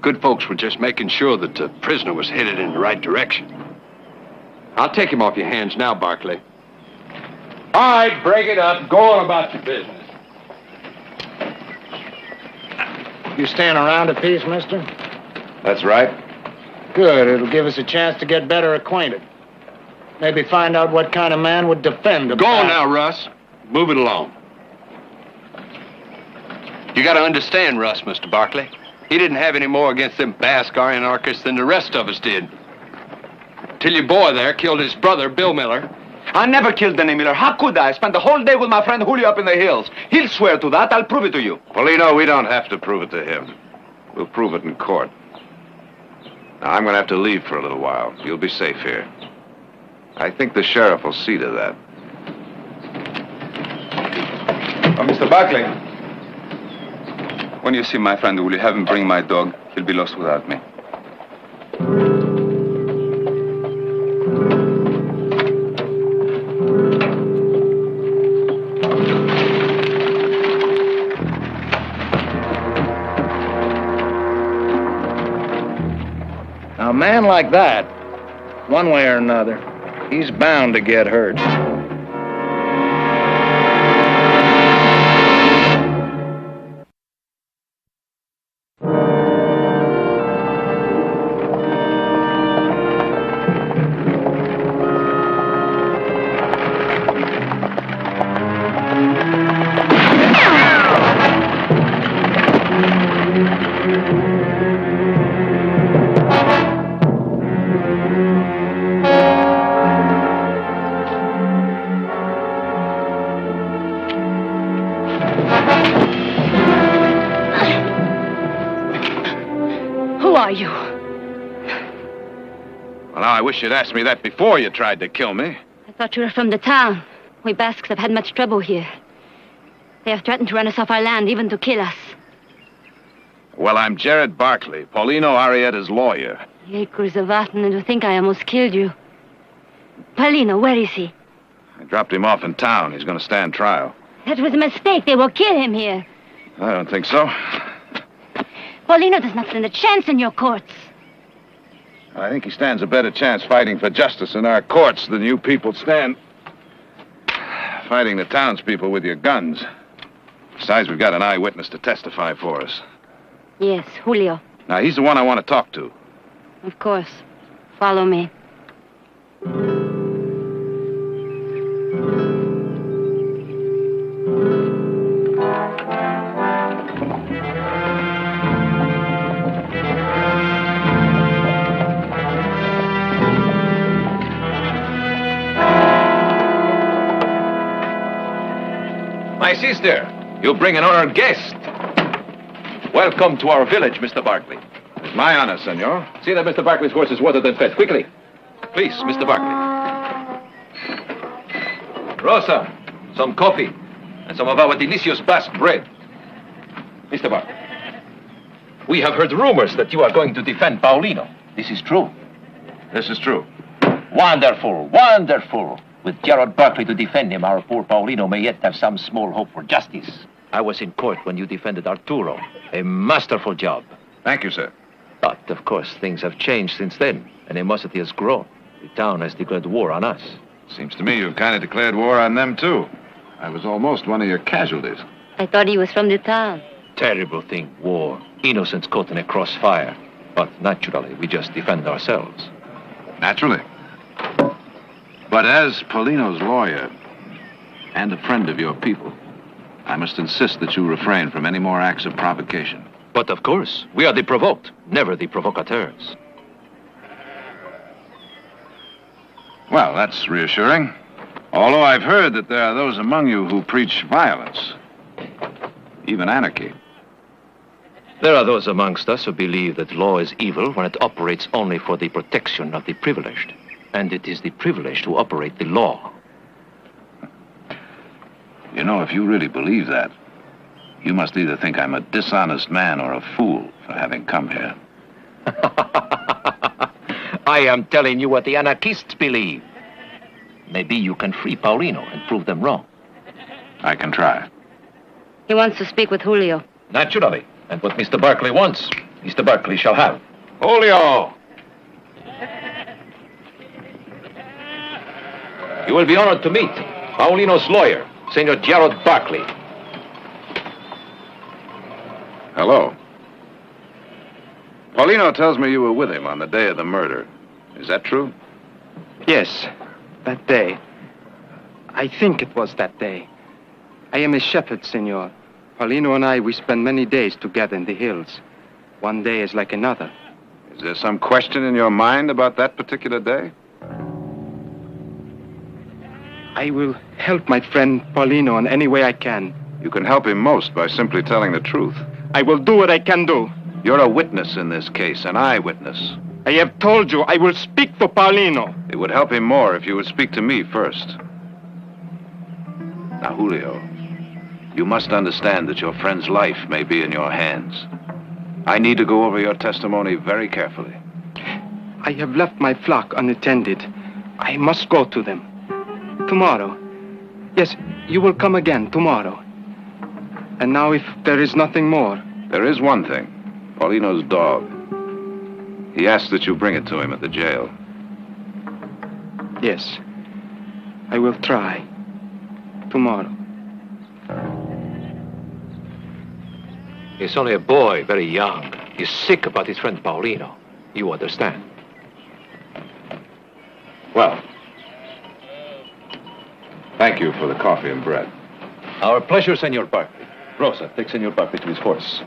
Good folks were just making sure that the prisoner was headed in the right direction. I'll take him off your hands now, Barkley. All right, break it up. Go on about your business. You staying around a piece, mister? That's right. Good. It'll give us a chance to get better acquainted. Maybe find out what kind of man would defend a Go on now, Russ. Move it along. You gotta understand, Russ, Mr. Barkley. He didn't have any more against them Basque anarchists than the rest of us did. Till your boy there killed his brother, Bill Miller. I never killed Danny Miller. How could I? I spent the whole day with my friend Julio up in the hills. He'll swear to that. I'll prove it to you. Paulino, we don't have to prove it to him. We'll prove it in court. Now, I'm going to have to leave for a little while. You'll be safe here. I think the sheriff will see to that. Oh, Mr. Barkley. When you see my friend, will you have him bring my dog? He'll be lost without me. A man like that, one way or another, he's bound to get hurt. Who are you? Well, now, I wish you'd asked me that before you tried to kill me. I thought you were from the town. We Basques have had much trouble here. They have threatened to run us off our land, even to kill us. Well, I'm Jared Barkley, Paulino Arrieta's lawyer. Acres of Aten, and to think I almost killed you. Paulino, where is he? I dropped him off in town. He's going to stand trial. That was a mistake. They will kill him here. I don't think so. Paulino does not stand a chance in your courts. I think he stands a better chance fighting for justice in our courts than you people stand fighting the townspeople with your guns. Besides, we've got an eyewitness to testify for us. Yes, Julio. Now, he's the one I want to talk to. Of course. Follow me. My sister, you bring an honored guest. Welcome to our village, Mr. Barkley. It's my honor, senor. See that Mr. Barkley's horse is watered and fed. Quickly. Please, Mr. Barkley. Rosa, some coffee and some of our delicious Basque bread. Mr. Barkley, we have heard rumors that you are going to defend Paulino. This is true. This is true. Wonderful, wonderful. With Gerard Barkley to defend him, our poor Paulino may yet have some small hope for justice. I was in court when you defended Arturo. A masterful job. Thank you, sir. But, of course, things have changed since then. Animosity has grown. The town has declared war on us. Seems to me you've kind of declared war on them, too. I was almost one of your casualties. I thought he was from the town. Terrible thing, war. Innocents caught in a crossfire. But naturally, we just defend ourselves. Naturally. But as Paulino's lawyer and a friend of your people, I must insist that you refrain from any more acts of provocation. But of course, we are the provoked, never the provocateurs. Well, that's reassuring. Although I've heard that there are those among you who preach violence, even anarchy. There are those amongst us who believe that law is evil when it operates only for the protection of the privileged. And it is the privileged who operate the law. You know, if you really believe that, you must either think I'm a dishonest man or a fool for having come here. I am telling you what the anarchists believe. Maybe you can free Paulino and prove them wrong. I can try. He wants to speak with Julio. Naturally. And what Mr. Barkley wants, Mr. Barkley shall have. Julio! You will be honored to meet Paulino's lawyer, Senor Gerard Barkley. Hello. Paulino tells me you were with him on the day of the murder. Is that true? Yes. That day. I think it was that day. I am a shepherd, senor. Paulino and I, we spend many days together in the hills. One day is like another. Is there some question in your mind about that particular day? I will help my friend Paulino in any way I can. You can help him most by simply telling the truth. I will do what I can do. You're a witness in this case, an eyewitness. I have told you I will speak for Paulino. It would help him more if you would speak to me first. Now, Julio, you must understand that your friend's life may be in your hands. I need to go over your testimony very carefully. I have left my flock unattended. I must go to them. Tomorrow. Yes, you will come again tomorrow. And now if there is nothing more. There is one thing. Paulino's dog. He asked that you bring it to him at the jail. Yes. I will try. Tomorrow. He's only a boy, very young. He's sick about his friend Paulino. You understand? Well, thank you for the coffee and bread. Our pleasure, Senor Barkley. Rosa, take Senor Barkley to his horse.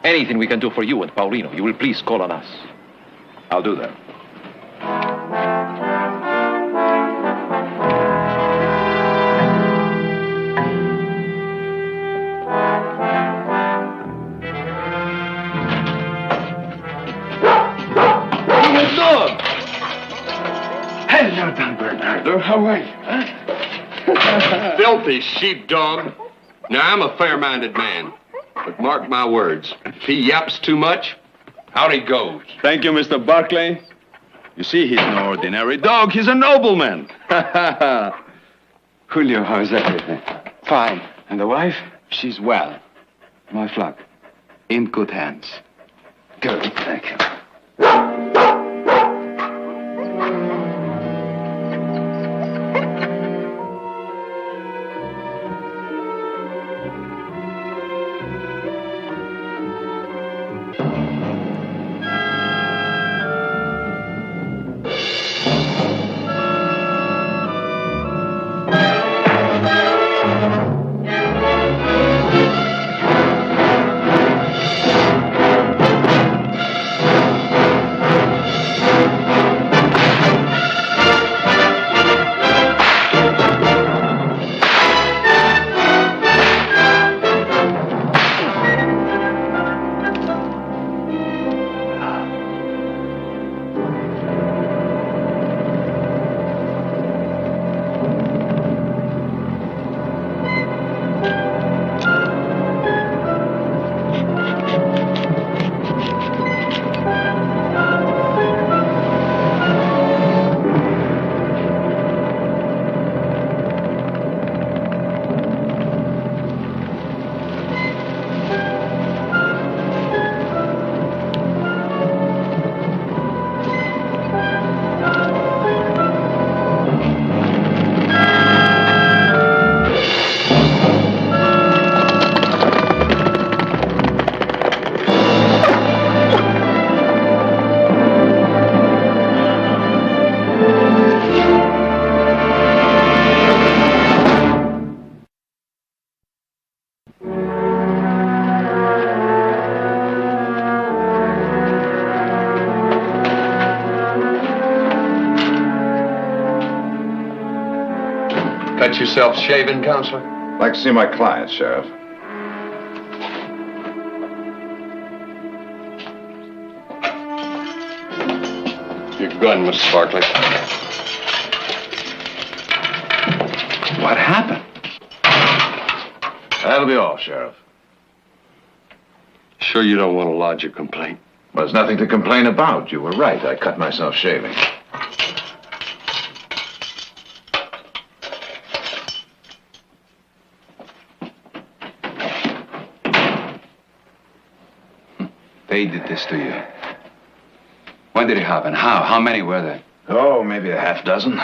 Anything we can do for you and Paulino, you will please call on us. I'll do that. Dog! Hello, Don Bernardo. How are you? Huh? Filthy sheepdog. Now, I'm a fair-minded man. But mark my words, if he yaps too much, out he goes. Thank you, Mr. Barkley. You see, he's no ordinary dog. He's a nobleman. Julio, how's everything? Fine. And the wife? She's well. My flock. In good hands. Good, thank you. Got yourself shaven, Counselor? I'd like to see my client, Sheriff. Your gun, Mr. Barkley. What happened? That'll be all, Sheriff. Sure you don't want to lodge a complaint? Well, there's nothing to complain about. You were right. I cut myself shaving. They did this to you. When did it happen? How? How many were there? Oh, maybe a half dozen.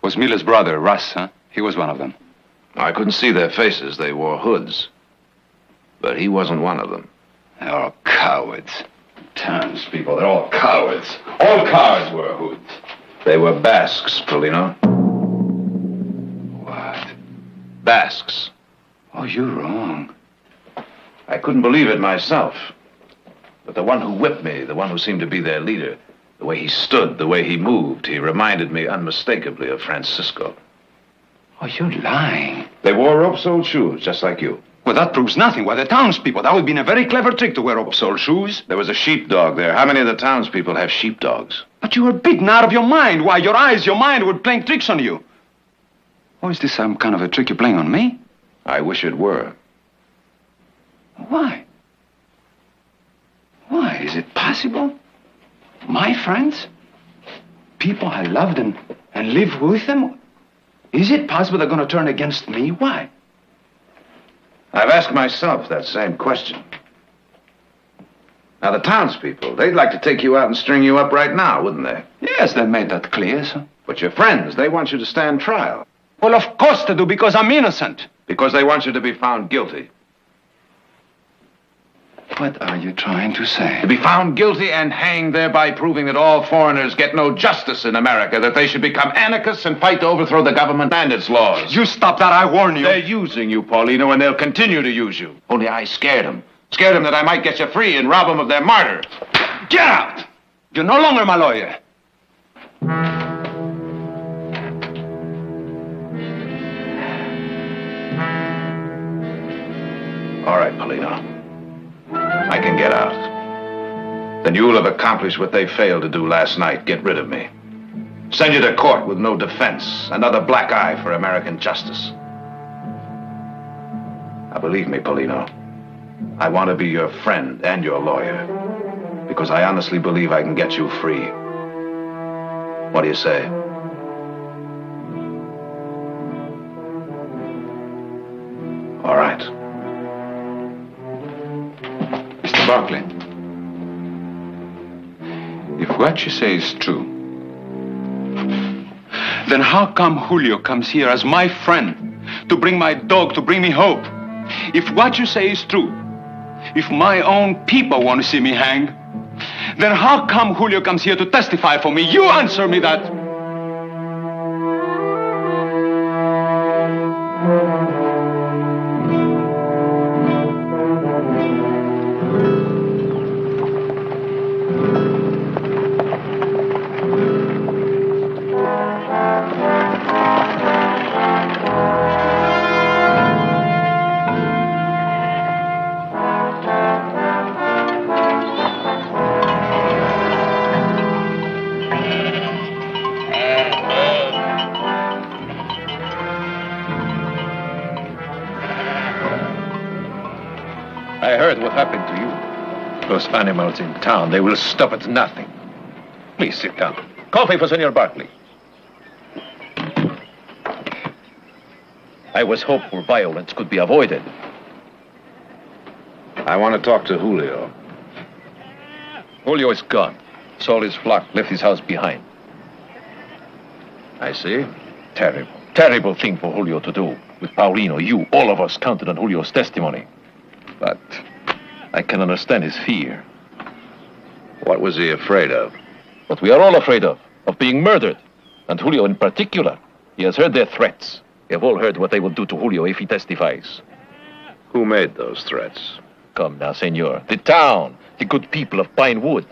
Was Miller's brother, Russ, huh? He was one of them. I couldn't see their faces. They wore hoods. But he wasn't one of them. They're all cowards. Townspeople, they're all cowards. All cowards wear hoods. They were Basques, Paulino. Basques. Oh, you're wrong. I couldn't believe it myself. But the one who whipped me, the one who seemed to be their leader, the way he stood, the way he moved, he reminded me unmistakably of Francisco. Oh, you're lying. They wore rope-soled shoes, just like you. Well, that proves nothing. Why, the townspeople. That would have been a very clever trick to wear rope-soled shoes. There was a sheepdog there. How many of the townspeople have sheepdogs? But you were beaten out of your mind. Why, your eyes, your mind were playing tricks on you. Oh, is this some kind of a trick you're playing on me? I wish it were. Why? Why? Is it possible? My friends? People I loved and lived with them? Is it possible they're going to turn against me? Why? I've asked myself that same question. Now, the townspeople, they'd like to take you out and string you up right now, wouldn't they? Yes, they made that clear, sir. But your friends, they want you to stand trial. Well, of course they do, because I'm innocent. Because they want you to be found guilty. What are you trying to say? To be found guilty and hanged, thereby proving that all foreigners get no justice in America, that they should become anarchists and fight to overthrow the government and its laws. You stop that, I warn you. They're using you, Paulino, and they'll continue to use you. Only I scared them. Scared them that I might get you free and rob them of their martyr. Get out! You're no longer my lawyer. All right, Paulino. I can get out. Then you'll have accomplished what they failed to do last night. Get rid of me. Send you to court with no defense. Another black eye for American justice. Now, believe me, Paulino, I want to be your friend and your lawyer. Because I honestly believe I can get you free. What do you say? All right. Mr. Barkley, if what you say is true, then how come Julio comes here as my friend to bring my dog, to bring me hope? If what you say is true, if my own people want to see me hang, then how come Julio comes here to testify for me? You answer me that. I heard what happened to you. Those animals in town, they will stop at nothing. Please sit down. Coffee for Senor Barkley. I was hopeful violence could be avoided. I want to talk to Julio. Julio is gone. Sold his flock, left his house behind. I see. Terrible, terrible thing for Julio to do. With Paulino, you, all of us counted on Julio's testimony. But I can understand his fear. What was he afraid of? What we are all afraid of being murdered. And Julio in particular. He has heard their threats. We have all heard what they will do to Julio if he testifies. Who made those threats? Come now, senor. The town, the good people of Pine Wood.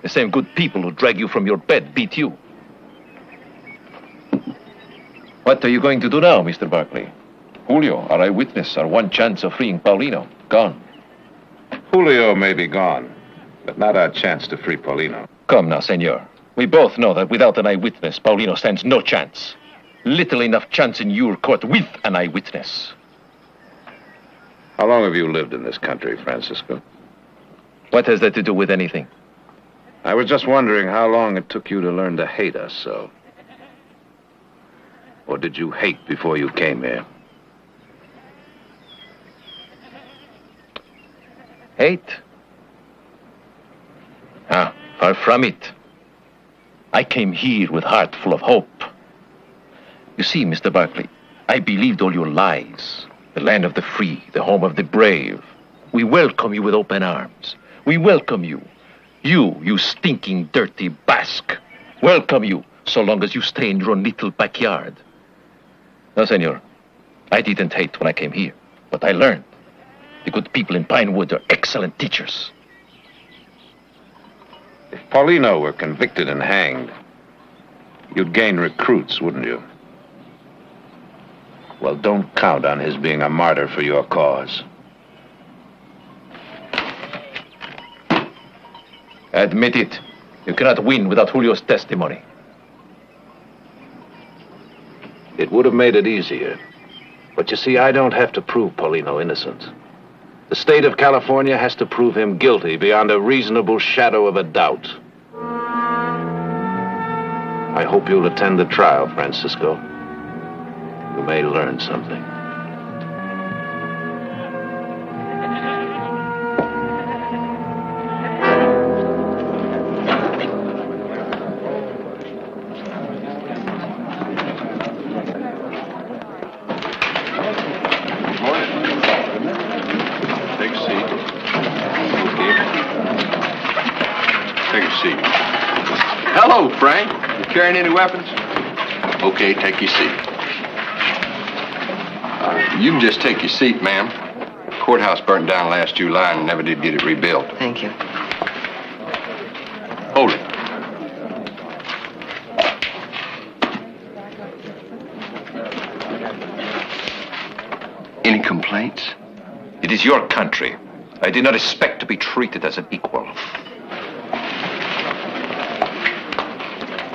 The same good people who drag you from your bed, beat you. What are you going to do now, Mr. Barkley? Julio, our eyewitness, our one chance of freeing Paulino, gone. Julio may be gone, but not our chance to free Paulino. Come now, senor. We both know that without an eyewitness, Paulino stands no chance. Little enough chance in your court with an eyewitness. How long have you lived in this country, Francisco? What has that to do with anything? I was just wondering how long it took you to learn to hate us so. Or did you hate before you came here? Hate? Ah, far from it. I came here with heart full of hope. You see, Mr. Barkley, I believed all your lies. The land of the free, the home of the brave. We welcome you with open arms. We welcome you. You stinking, dirty Basque. Welcome you, so long as you stay in your own little backyard. Now, senor, I didn't hate when I came here, but I learned. The good people in Pinewood are excellent teachers. If Paulino were convicted and hanged, you'd gain recruits, wouldn't you? Well, don't count on his being a martyr for your cause. Admit it. You cannot win without Julio's testimony. It would have made it easier. But you see, I don't have to prove Paulino innocent. The state of California has to prove him guilty beyond a reasonable shadow of a doubt. I hope you'll attend the trial, Francisco. You may learn something. Hello, Frank. You carrying any weapons? Okay, take your seat. You can just take your seat, ma'am. Courthouse burnt down last July and never did get it rebuilt. Thank you. Hold it. Any complaints? It is your country. I did not expect to be treated as an equal.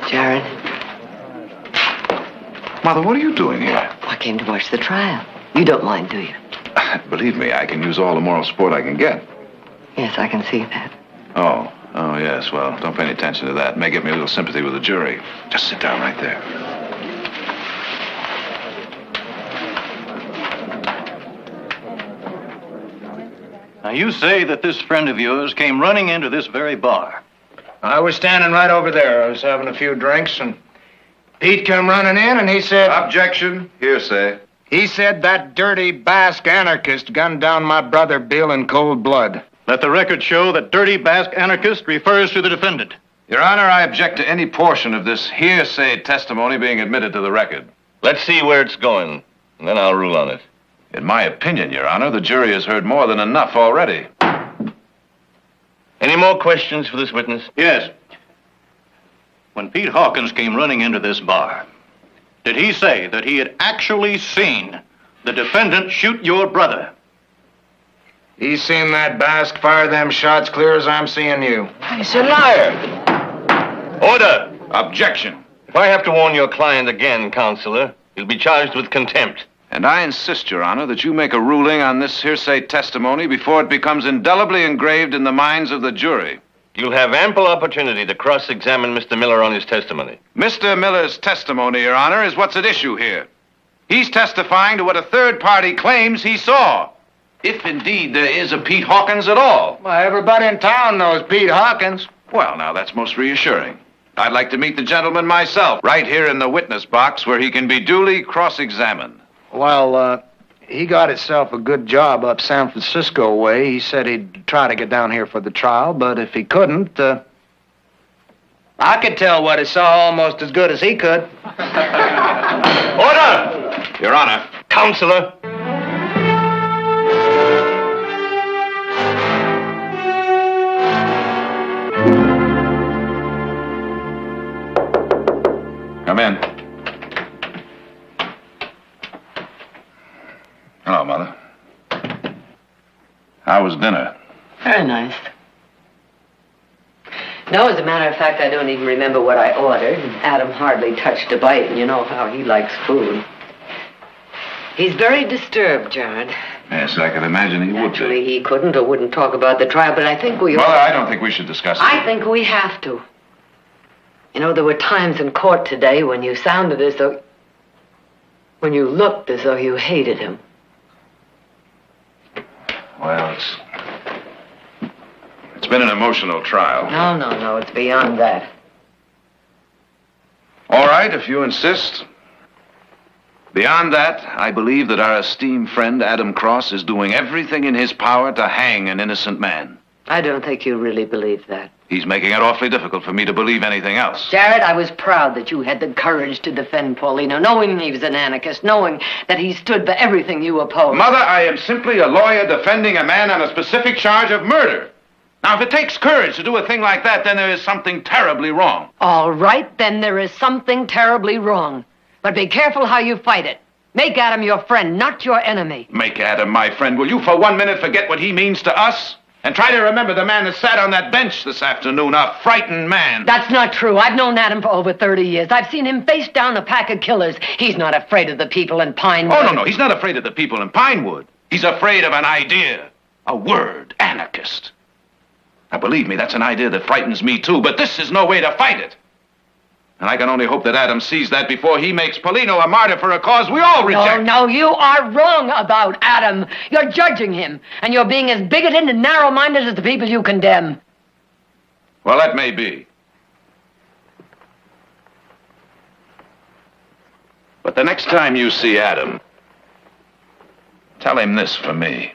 Jared, Mother, what are you doing here? I came to watch the trial. You don't mind, do you? Believe me, I can use all the moral support I can get. Yes, I can see that. Oh, yes. Well, don't pay any attention to that. It may get me a little sympathy with the jury. Just sit down right there. Now, you say that this friend of yours came running into this very bar. I was standing right over there. I was having a few drinks, and Pete come running in, and he said... Objection. Hearsay. He said that dirty Basque anarchist gunned down my brother Bill in cold blood. Let the record show that dirty Basque anarchist refers to the defendant. Your Honor, I object to any portion of this hearsay testimony being admitted to the record. Let's see where it's going, and then I'll rule on it. In my opinion, Your Honor, the jury has heard more than enough already. Any more questions for this witness? Yes. When Pete Hawkins came running into this bar, did he say that he had actually seen the defendant shoot your brother? He's seen that Basque fire them shots clear as I'm seeing you. He's a liar. Order. Objection. If I have to warn your client again, Counselor, he'll be charged with contempt. And I insist, Your Honor, that you make a ruling on this hearsay testimony before it becomes indelibly engraved in the minds of the jury. You'll have ample opportunity to cross-examine Mr. Miller on his testimony. Mr. Miller's testimony, Your Honor, is what's at issue here. He's testifying to what a third party claims he saw. If indeed there is a Pete Hawkins at all. Well, everybody in town knows Pete Hawkins. Well, now, that's most reassuring. I'd like to meet the gentleman myself, right here in the witness box where he can be duly cross-examined. Well, he got himself a good job up San Francisco way. He said he'd try to get down here for the trial, but if he couldn't, I could tell what he saw almost as good as he could. Order! Your Honor. Counselor. Come in. Hello, Mother. How was dinner? Very nice. No, as a matter of fact, I don't even remember what I ordered. Adam hardly touched a bite, and you know how he likes food. He's very disturbed, Jared. Yes, I can imagine he would Actually, be. he couldn't or wouldn't talk about the trial, but I think we... Mother, I don't think we should discuss it. I think we have to. You know, there were times in court today when you sounded as though... when you looked as though you hated him. Well, it's been an emotional trial. No, it's beyond that. All right, if you insist. Beyond that, I believe that our esteemed friend Adam Cross is doing everything in his power to hang an innocent man. I don't think you really believe that. He's making it awfully difficult for me to believe anything else. Jared, I was proud that you had the courage to defend Paulino, knowing he was an anarchist, knowing that he stood for everything you opposed. Mother, I am simply a lawyer defending a man on a specific charge of murder. Now, if it takes courage to do a thing like that, then there is something terribly wrong. All right, then there is something terribly wrong. But be careful how you fight it. Make Adam your friend, not your enemy. Make Adam my friend. Will you for 1 minute forget what he means to us? And try to remember the man that sat on that bench this afternoon, a frightened man. That's not true. I've known Adam for over 30 years. I've seen him face down a pack of killers. He's not afraid of the people in Pinewood. Oh, no, he's not afraid of the people in Pinewood. He's afraid of an idea, a word, anarchist. Now, believe me, that's an idea that frightens me, too, but this is no way to fight it. And I can only hope that Adam sees that before he makes Paulino a martyr for a cause we all reject. No, you are wrong about Adam. You're judging him, and you're being as bigoted and narrow-minded as the people you condemn. Well, that may be. But the next time you see Adam, tell him this for me.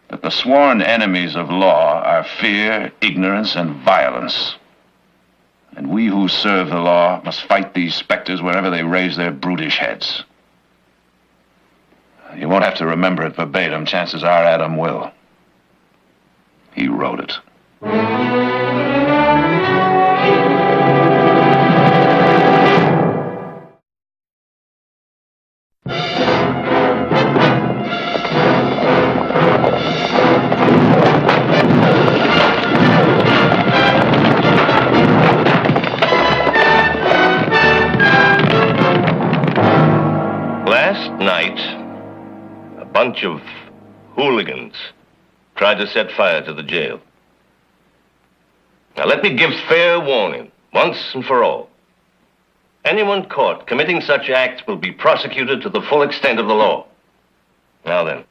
That the sworn enemies of law are fear, ignorance, and violence. And we who serve the law must fight these specters wherever they raise their brutish heads. You won't have to remember it verbatim. Chances are Adam will. He wrote it. A bunch of hooligans tried to set fire to the jail. Now let me give fair warning, once and for all. Anyone caught committing such acts will be prosecuted to the full extent of the law. Now then,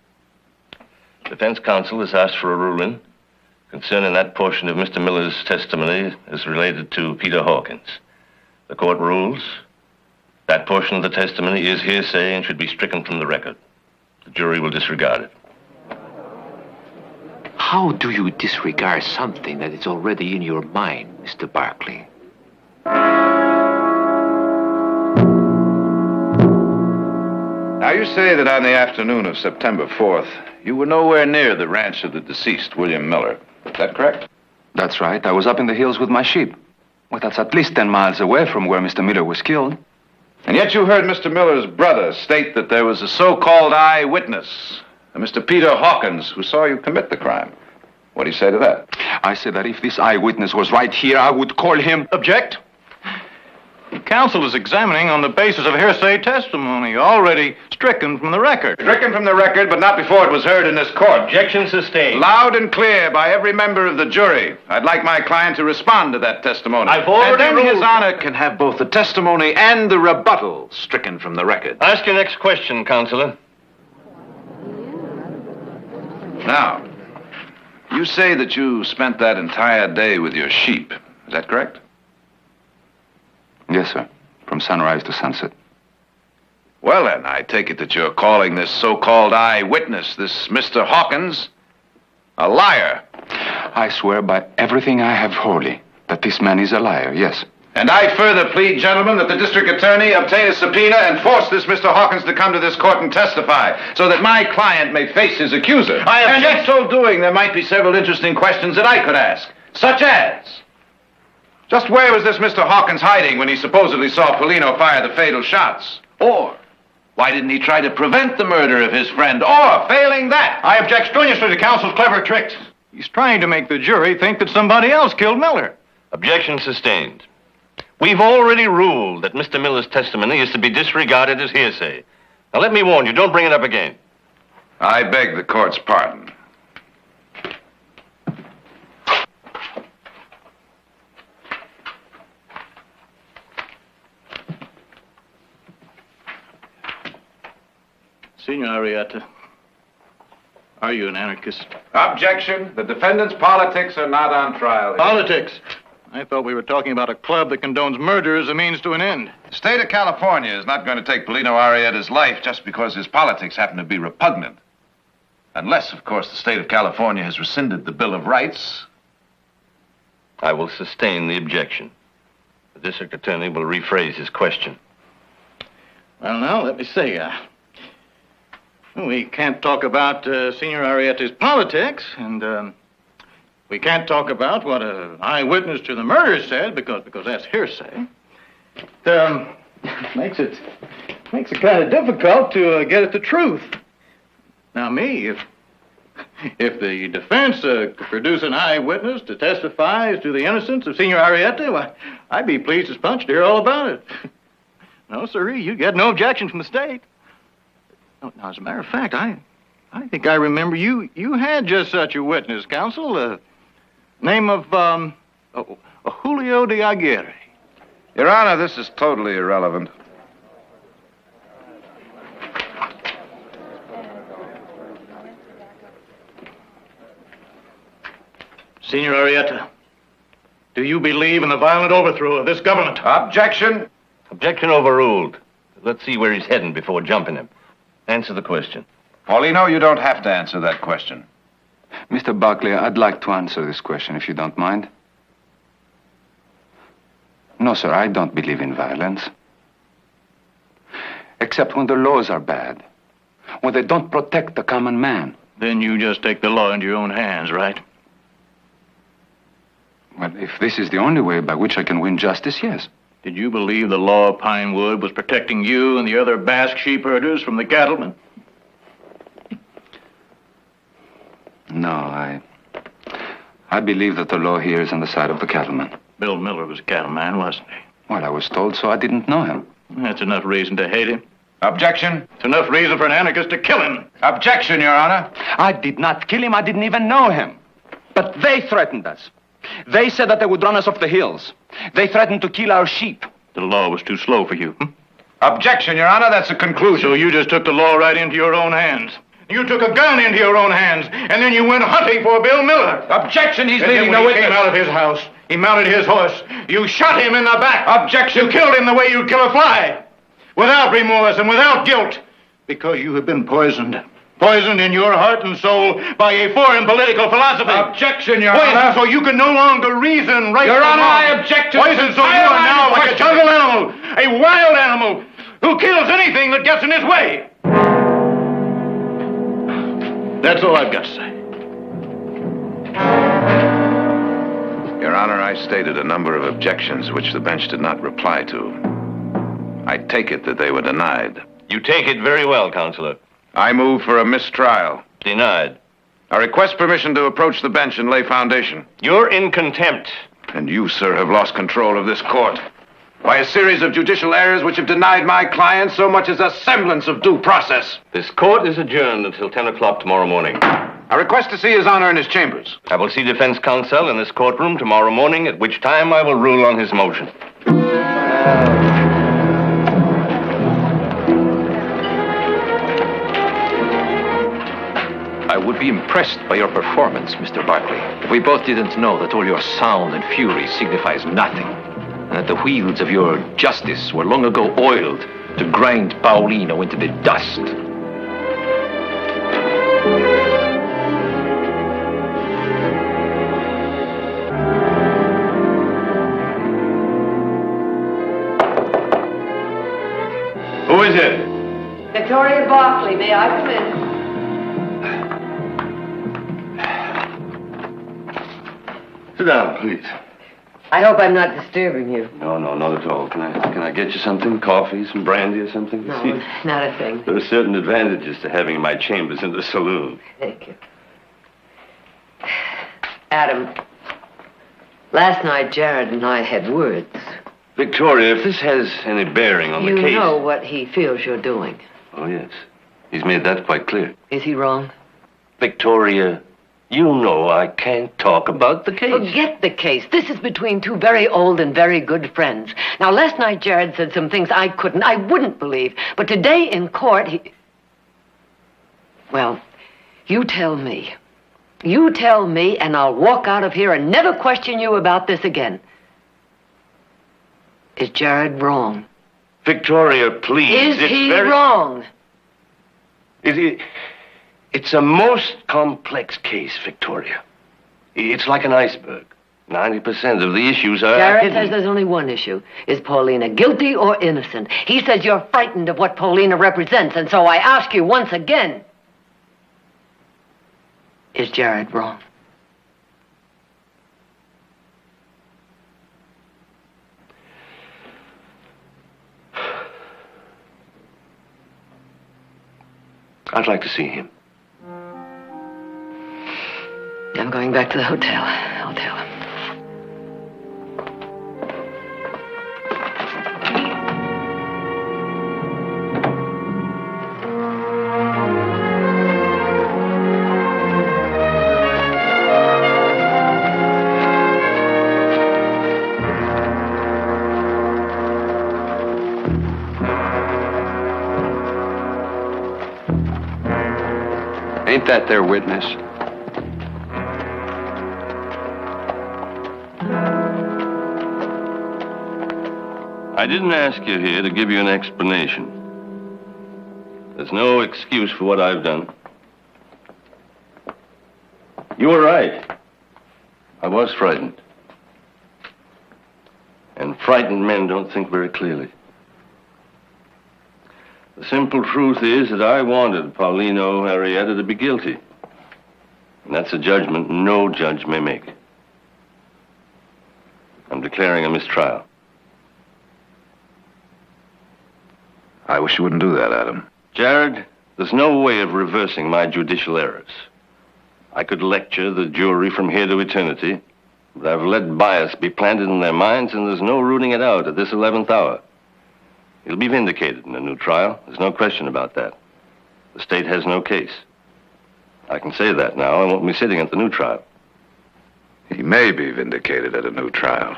defense counsel has asked for a ruling concerning that portion of Mr. Miller's testimony as related to Peter Hawkins. The court rules that portion of the testimony is hearsay and should be stricken from the record. The jury will disregard it. How do you disregard something that is already in your mind, Mr. Barkley? Now, you say that on the afternoon of September 4th, you were nowhere near the ranch of the deceased, William Miller. Is that correct? That's right. I was up in the hills with my sheep. Well, that's at least 10 miles away from where Mr. Miller was killed. And yet you heard Mr. Miller's brother state that there was a so-called eyewitness, a Mr. Peter Hawkins, who saw you commit the crime. What do you say to that? I say that if this eyewitness was right here, I would call him... Object. Counsel is examining on the basis of hearsay testimony, already stricken from the record. Stricken from the record, but not before it was heard in this court. Objection sustained. Loud and clear by every member of the jury. I'd like my client to respond to that testimony. I've already and then ruled. His Honor can have both the testimony and the rebuttal stricken from the record. Ask your next question, Counselor. Now, you say that you spent that entire day with your sheep. Is that correct? Yes, sir. From sunrise to sunset. Well, then, I take it that you're calling this so-called eyewitness, this Mr. Hawkins, a liar. I swear by everything I have holy that this man is a liar, yes. And I further plead, gentlemen, that the district attorney obtain a subpoena and force this Mr. Hawkins to come to this court and testify, so that my client may face his accuser. And in so doing, there might be several interesting questions that I could ask, such as... just where was this Mr. Hawkins hiding when he supposedly saw Paulino fire the fatal shots? Or why didn't he try to prevent the murder of his friend? Or, failing that... I object strenuously to counsel's clever tricks. He's trying to make the jury think that somebody else killed Miller. Objection sustained. We've already ruled that Mr. Miller's testimony is to be disregarded as hearsay. Now let me warn you, don't bring it up again. I beg the court's pardon. Senor Arrieta, are you an anarchist? Objection. The defendant's politics are not on trial here. Politics? I thought we were talking about a club that condones murder as a means to an end. The state of California is not going to take Paulino Arrieta's life just because his politics happen to be repugnant. Unless, of course, the state of California has rescinded the Bill of Rights. I will sustain the objection. The district attorney will rephrase his question. Well, now, let me see. We can't talk about Senor Arrieta's politics, and we can't talk about what an eyewitness to the murder said, because that's hearsay. It makes it kind of difficult to get at the truth. Now, me, if the defense could produce an eyewitness to testify as to the innocence of Senor Arrieta, well, I'd be pleased as punch to hear all about it. No, sirree, you get no objection from the state. Now, as a matter of fact, I think I remember you had just such a witness, counsel. Name of Julio de Aguirre. Your Honor, this is totally irrelevant. Senor Arrieta, do you believe in the violent overthrow of this government? Objection. Objection overruled. Let's see where he's heading before jumping him. Answer the question. Paulino, you don't have to answer that question. Mr. Barkley, I'd like to answer this question, if you don't mind. No, sir, I don't believe in violence. Except when the laws are bad. When they don't protect the common man. Then you just take the law into your own hands, right? Well, if this is the only way by which I can win justice, yes. Did you believe the law of Pinewood was protecting you and the other Basque sheep herders from the cattlemen? No, I believe that the law here is on the side of the cattleman. Bill Miller was a cattleman, wasn't he? Well, I was told so. I didn't know him. That's enough reason to hate him. Objection. It's enough reason for an anarchist to kill him. Objection, Your Honor. I did not kill him. I didn't even know him. But they threatened us. They said that they would run us off the hills. They threatened to kill our sheep. The law was too slow for you. Objection, Your Honor. That's a conclusion. So you just took the law right into your own hands. You took a gun into your own hands, and then you went hunting for Bill Miller. Objection, he's and leaving then no when he witness. came out of his house, he mounted his horse. You shot him in the back. Objection. You killed him the way you'd kill a fly. Without remorse and without guilt. Because you have been poisoned. Poisoned in your heart and soul by a foreign political philosophy. Objection, Your Poison Honor. so you can no longer reason right Your from Honor, wrong. I object to Poison this so you entire are now line of like a jungle animal, a wild animal, who kills anything that gets in his way. That's all I've got to say. Your Honor, I stated a number of objections which the bench did not reply to. I take it that they were denied. You take it very well, Counselor. I move for a mistrial. Denied. I request permission to approach the bench and lay foundation. You're in contempt. And you, sir, have lost control of this court by a series of judicial errors which have denied my client so much as a semblance of due process. This court is adjourned until 10 o'clock tomorrow morning. I request to see His Honor in his chambers. I will see defense counsel in this courtroom tomorrow morning, at which time I will rule on his motion. I would be impressed by your performance, Mr. Barkley, if we both didn't know that all your sound and fury signifies nothing, and that the wheels of your justice were long ago oiled to grind Paulino into the dust. Who is it? Victoria Barkley, may I come in? Sit down, please. I hope I'm not disturbing you. No, not at all. Can I get you something? Coffee, some brandy or something? No, not a thing. There are certain advantages to having my chambers in the saloon. Thank you. Adam, last night Jared and I had words. Victoria, if this has any bearing on the case... You know what he feels you're doing. Oh, yes. He's made that quite clear. Is he wrong? Victoria, you know I can't talk about the case. Forget the case. This is between two very old and very good friends. Now, last night Jared said some things I wouldn't believe. But today in court, he... Well, you tell me. You tell me, and I'll walk out of here and never question you about this again. Is Jared wrong? Victoria, please. Is he wrong? It It's a most complex case, Victoria. It's like an iceberg. 90% of the issues are Jared hidden. says there's only one issue. Is Paulina guilty or innocent? He says you're frightened of what Paulina represents, and so I ask you once again, is Jared wrong? I'd like to see him. I'm going back to the hotel. I'll tell him. Ain't that their witness? I didn't ask you here to give you an explanation. There's no excuse for what I've done. You were right. I was frightened. And frightened men don't think very clearly. The simple truth is that I wanted Paulino Arrieta to be guilty. And that's a judgment no judge may make. I'm declaring a mistrial. I wish you wouldn't do that, Adam. Jared, there's no way of reversing my judicial errors. I could lecture the jury from here to eternity, but I've let bias be planted in their minds, and there's no rooting it out at this 11th hour. He'll be vindicated in a new trial. There's no question about that. The state has no case. I can say that now. I won't be sitting at the new trial. He may be vindicated at a new trial.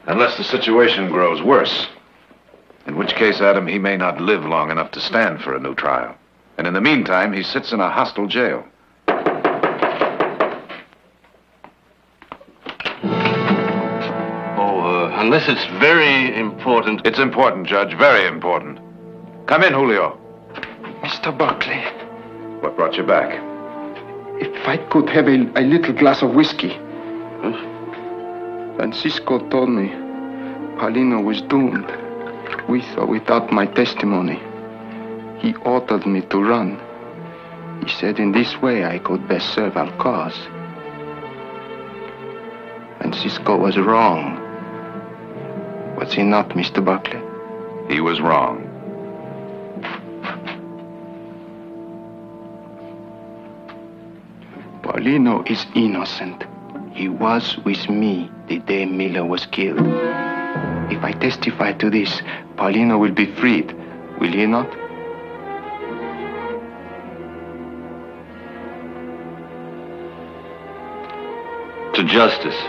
Unless the situation grows worse. In which case, Adam, he may not live long enough to stand for a new trial. And in the meantime, he sits in a hostile jail. Unless it's very important. It's important, Judge. Very important. Come in, Julio. Mr. Barkley. What brought you back? If I could have a little glass of whiskey. Huh? Francisco told me Paulino was doomed, with or without my testimony. He ordered me to run. He said in this way I could best serve our cause. Francisco was wrong. Was he not, Mr. Barkley? He was wrong. Paulino is innocent. He was with me the day Miller was killed. If I testify to this, Paulino will be freed. Will he not? To justice.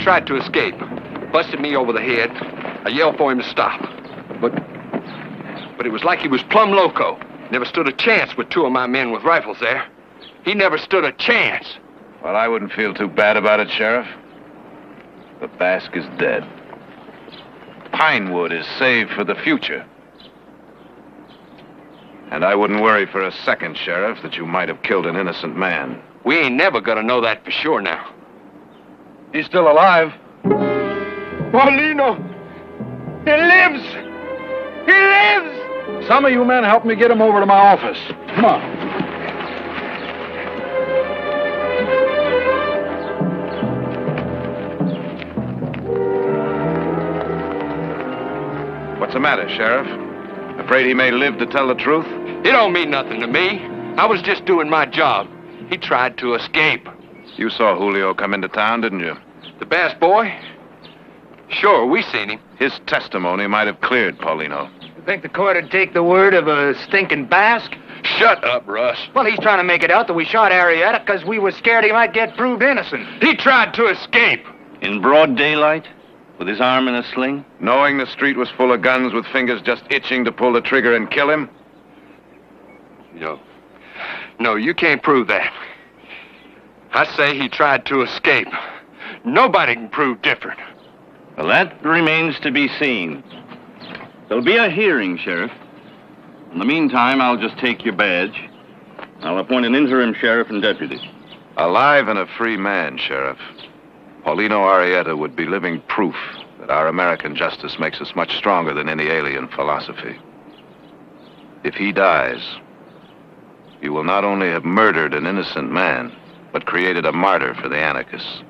Tried to escape. Busted me over the head. I yelled for him to stop. But it was like he was plumb loco. Never stood a chance with two of my men with rifles there. He never stood a chance. Well, I wouldn't feel too bad about it, Sheriff. The Basque is dead. Pinewood is saved for the future. And I wouldn't worry for a second, Sheriff, that you might have killed an innocent man. We ain't never gonna know that for sure now. He's still alive. Paulino! He lives! He lives! Some of you men help me get him over to my office. Come on. What's the matter, Sheriff? Afraid he may live to tell the truth? It don't mean nothing to me. I was just doing my job. He tried to escape. You saw Julio come into town, didn't you? The Bass boy? Sure, we seen him. His testimony might have cleared Paulino. You think the court would take the word of a stinking Basque? Shut up, Russ. Well, he's trying to make it out that we shot Arrieta because we were scared he might get proved innocent. He tried to escape. In broad daylight? With his arm in a sling? Knowing the street was full of guns with fingers just itching to pull the trigger and kill him? No, you can't prove that. I say he tried to escape. Nobody can prove different. Well, that remains to be seen. There'll be a hearing, Sheriff. In the meantime, I'll just take your badge. I'll appoint an interim sheriff and deputy. Alive and a free man, Sheriff. Paulino Arrieta would be living proof that our American justice makes us much stronger than any alien philosophy. If he dies, you will not only have murdered an innocent man, but created a martyr for the anarchists.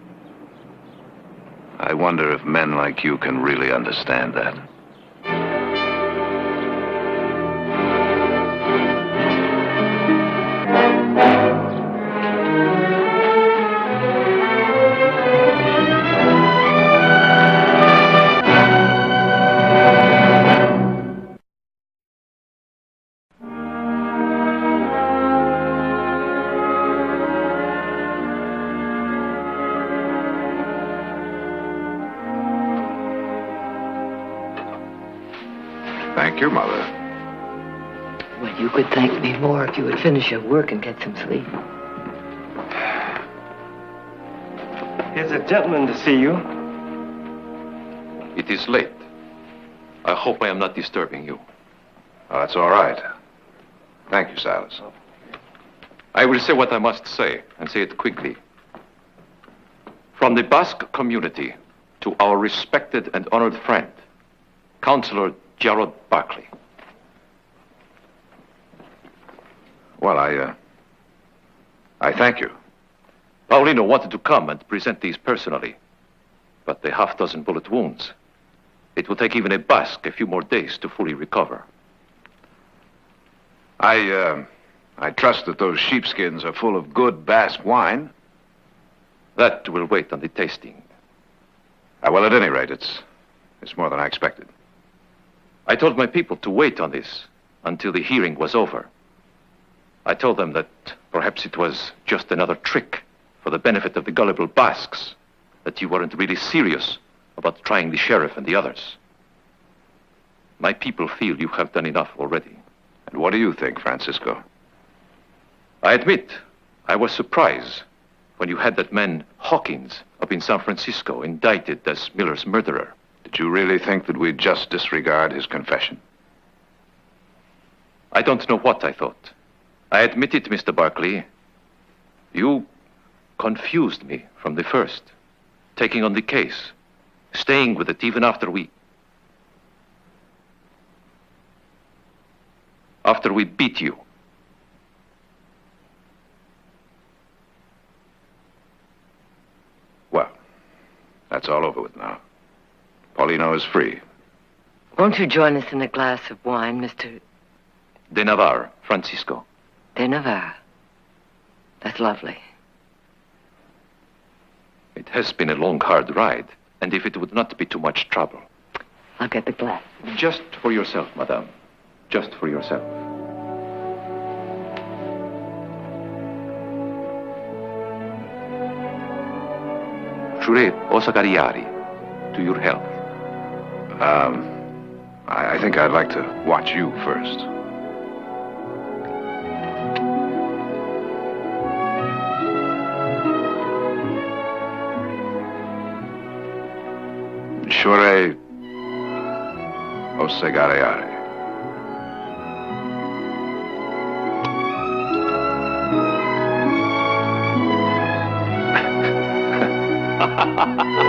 I wonder if men like you can really understand that. Thank you, Mother. Well, you could thank me more if you would finish your work and get some sleep. Here's a gentleman to see you. It is late. I hope I am not disturbing you. Oh, that's all right. Thank you, Silas. I will say what I must say, and say it quickly. From the Basque community to our respected and honored friend, Councillor Gerard Barkley. Well, I thank you. Paulino wanted to come and present these personally, but the half-dozen bullet wounds. It will take even a Basque a few more days to fully recover. I trust that those sheepskins are full of good Basque wine. That will wait on the tasting. Well, at any rate, it's more than I expected. I told my people to wait on this until the hearing was over. I told them that perhaps it was just another trick for the benefit of the gullible Basques, that you weren't really serious about trying the sheriff and the others. My people feel you have done enough already. And what do you think, Francisco? I admit, I was surprised when you had that man Hawkins up in San Francisco indicted as Miller's murderer. Did you really think that we'd just disregard his confession? I don't know what I thought. I admit it, Mr. Barkley. You confused me from the first, taking on the case, staying with it even after we beat you. Well, that's all over with now. Paulino is free. Won't you join us in a glass of wine, Mr. De Navarre, Francisco. De Navarre. That's lovely. It has been a long, hard ride, and if it would not be too much trouble. I'll get the glass. Just for yourself, madame. Just for yourself. Jure Osagariari, to your health. I think I'd like to watch you first. Jure Osagariari. Ha ha ha ha!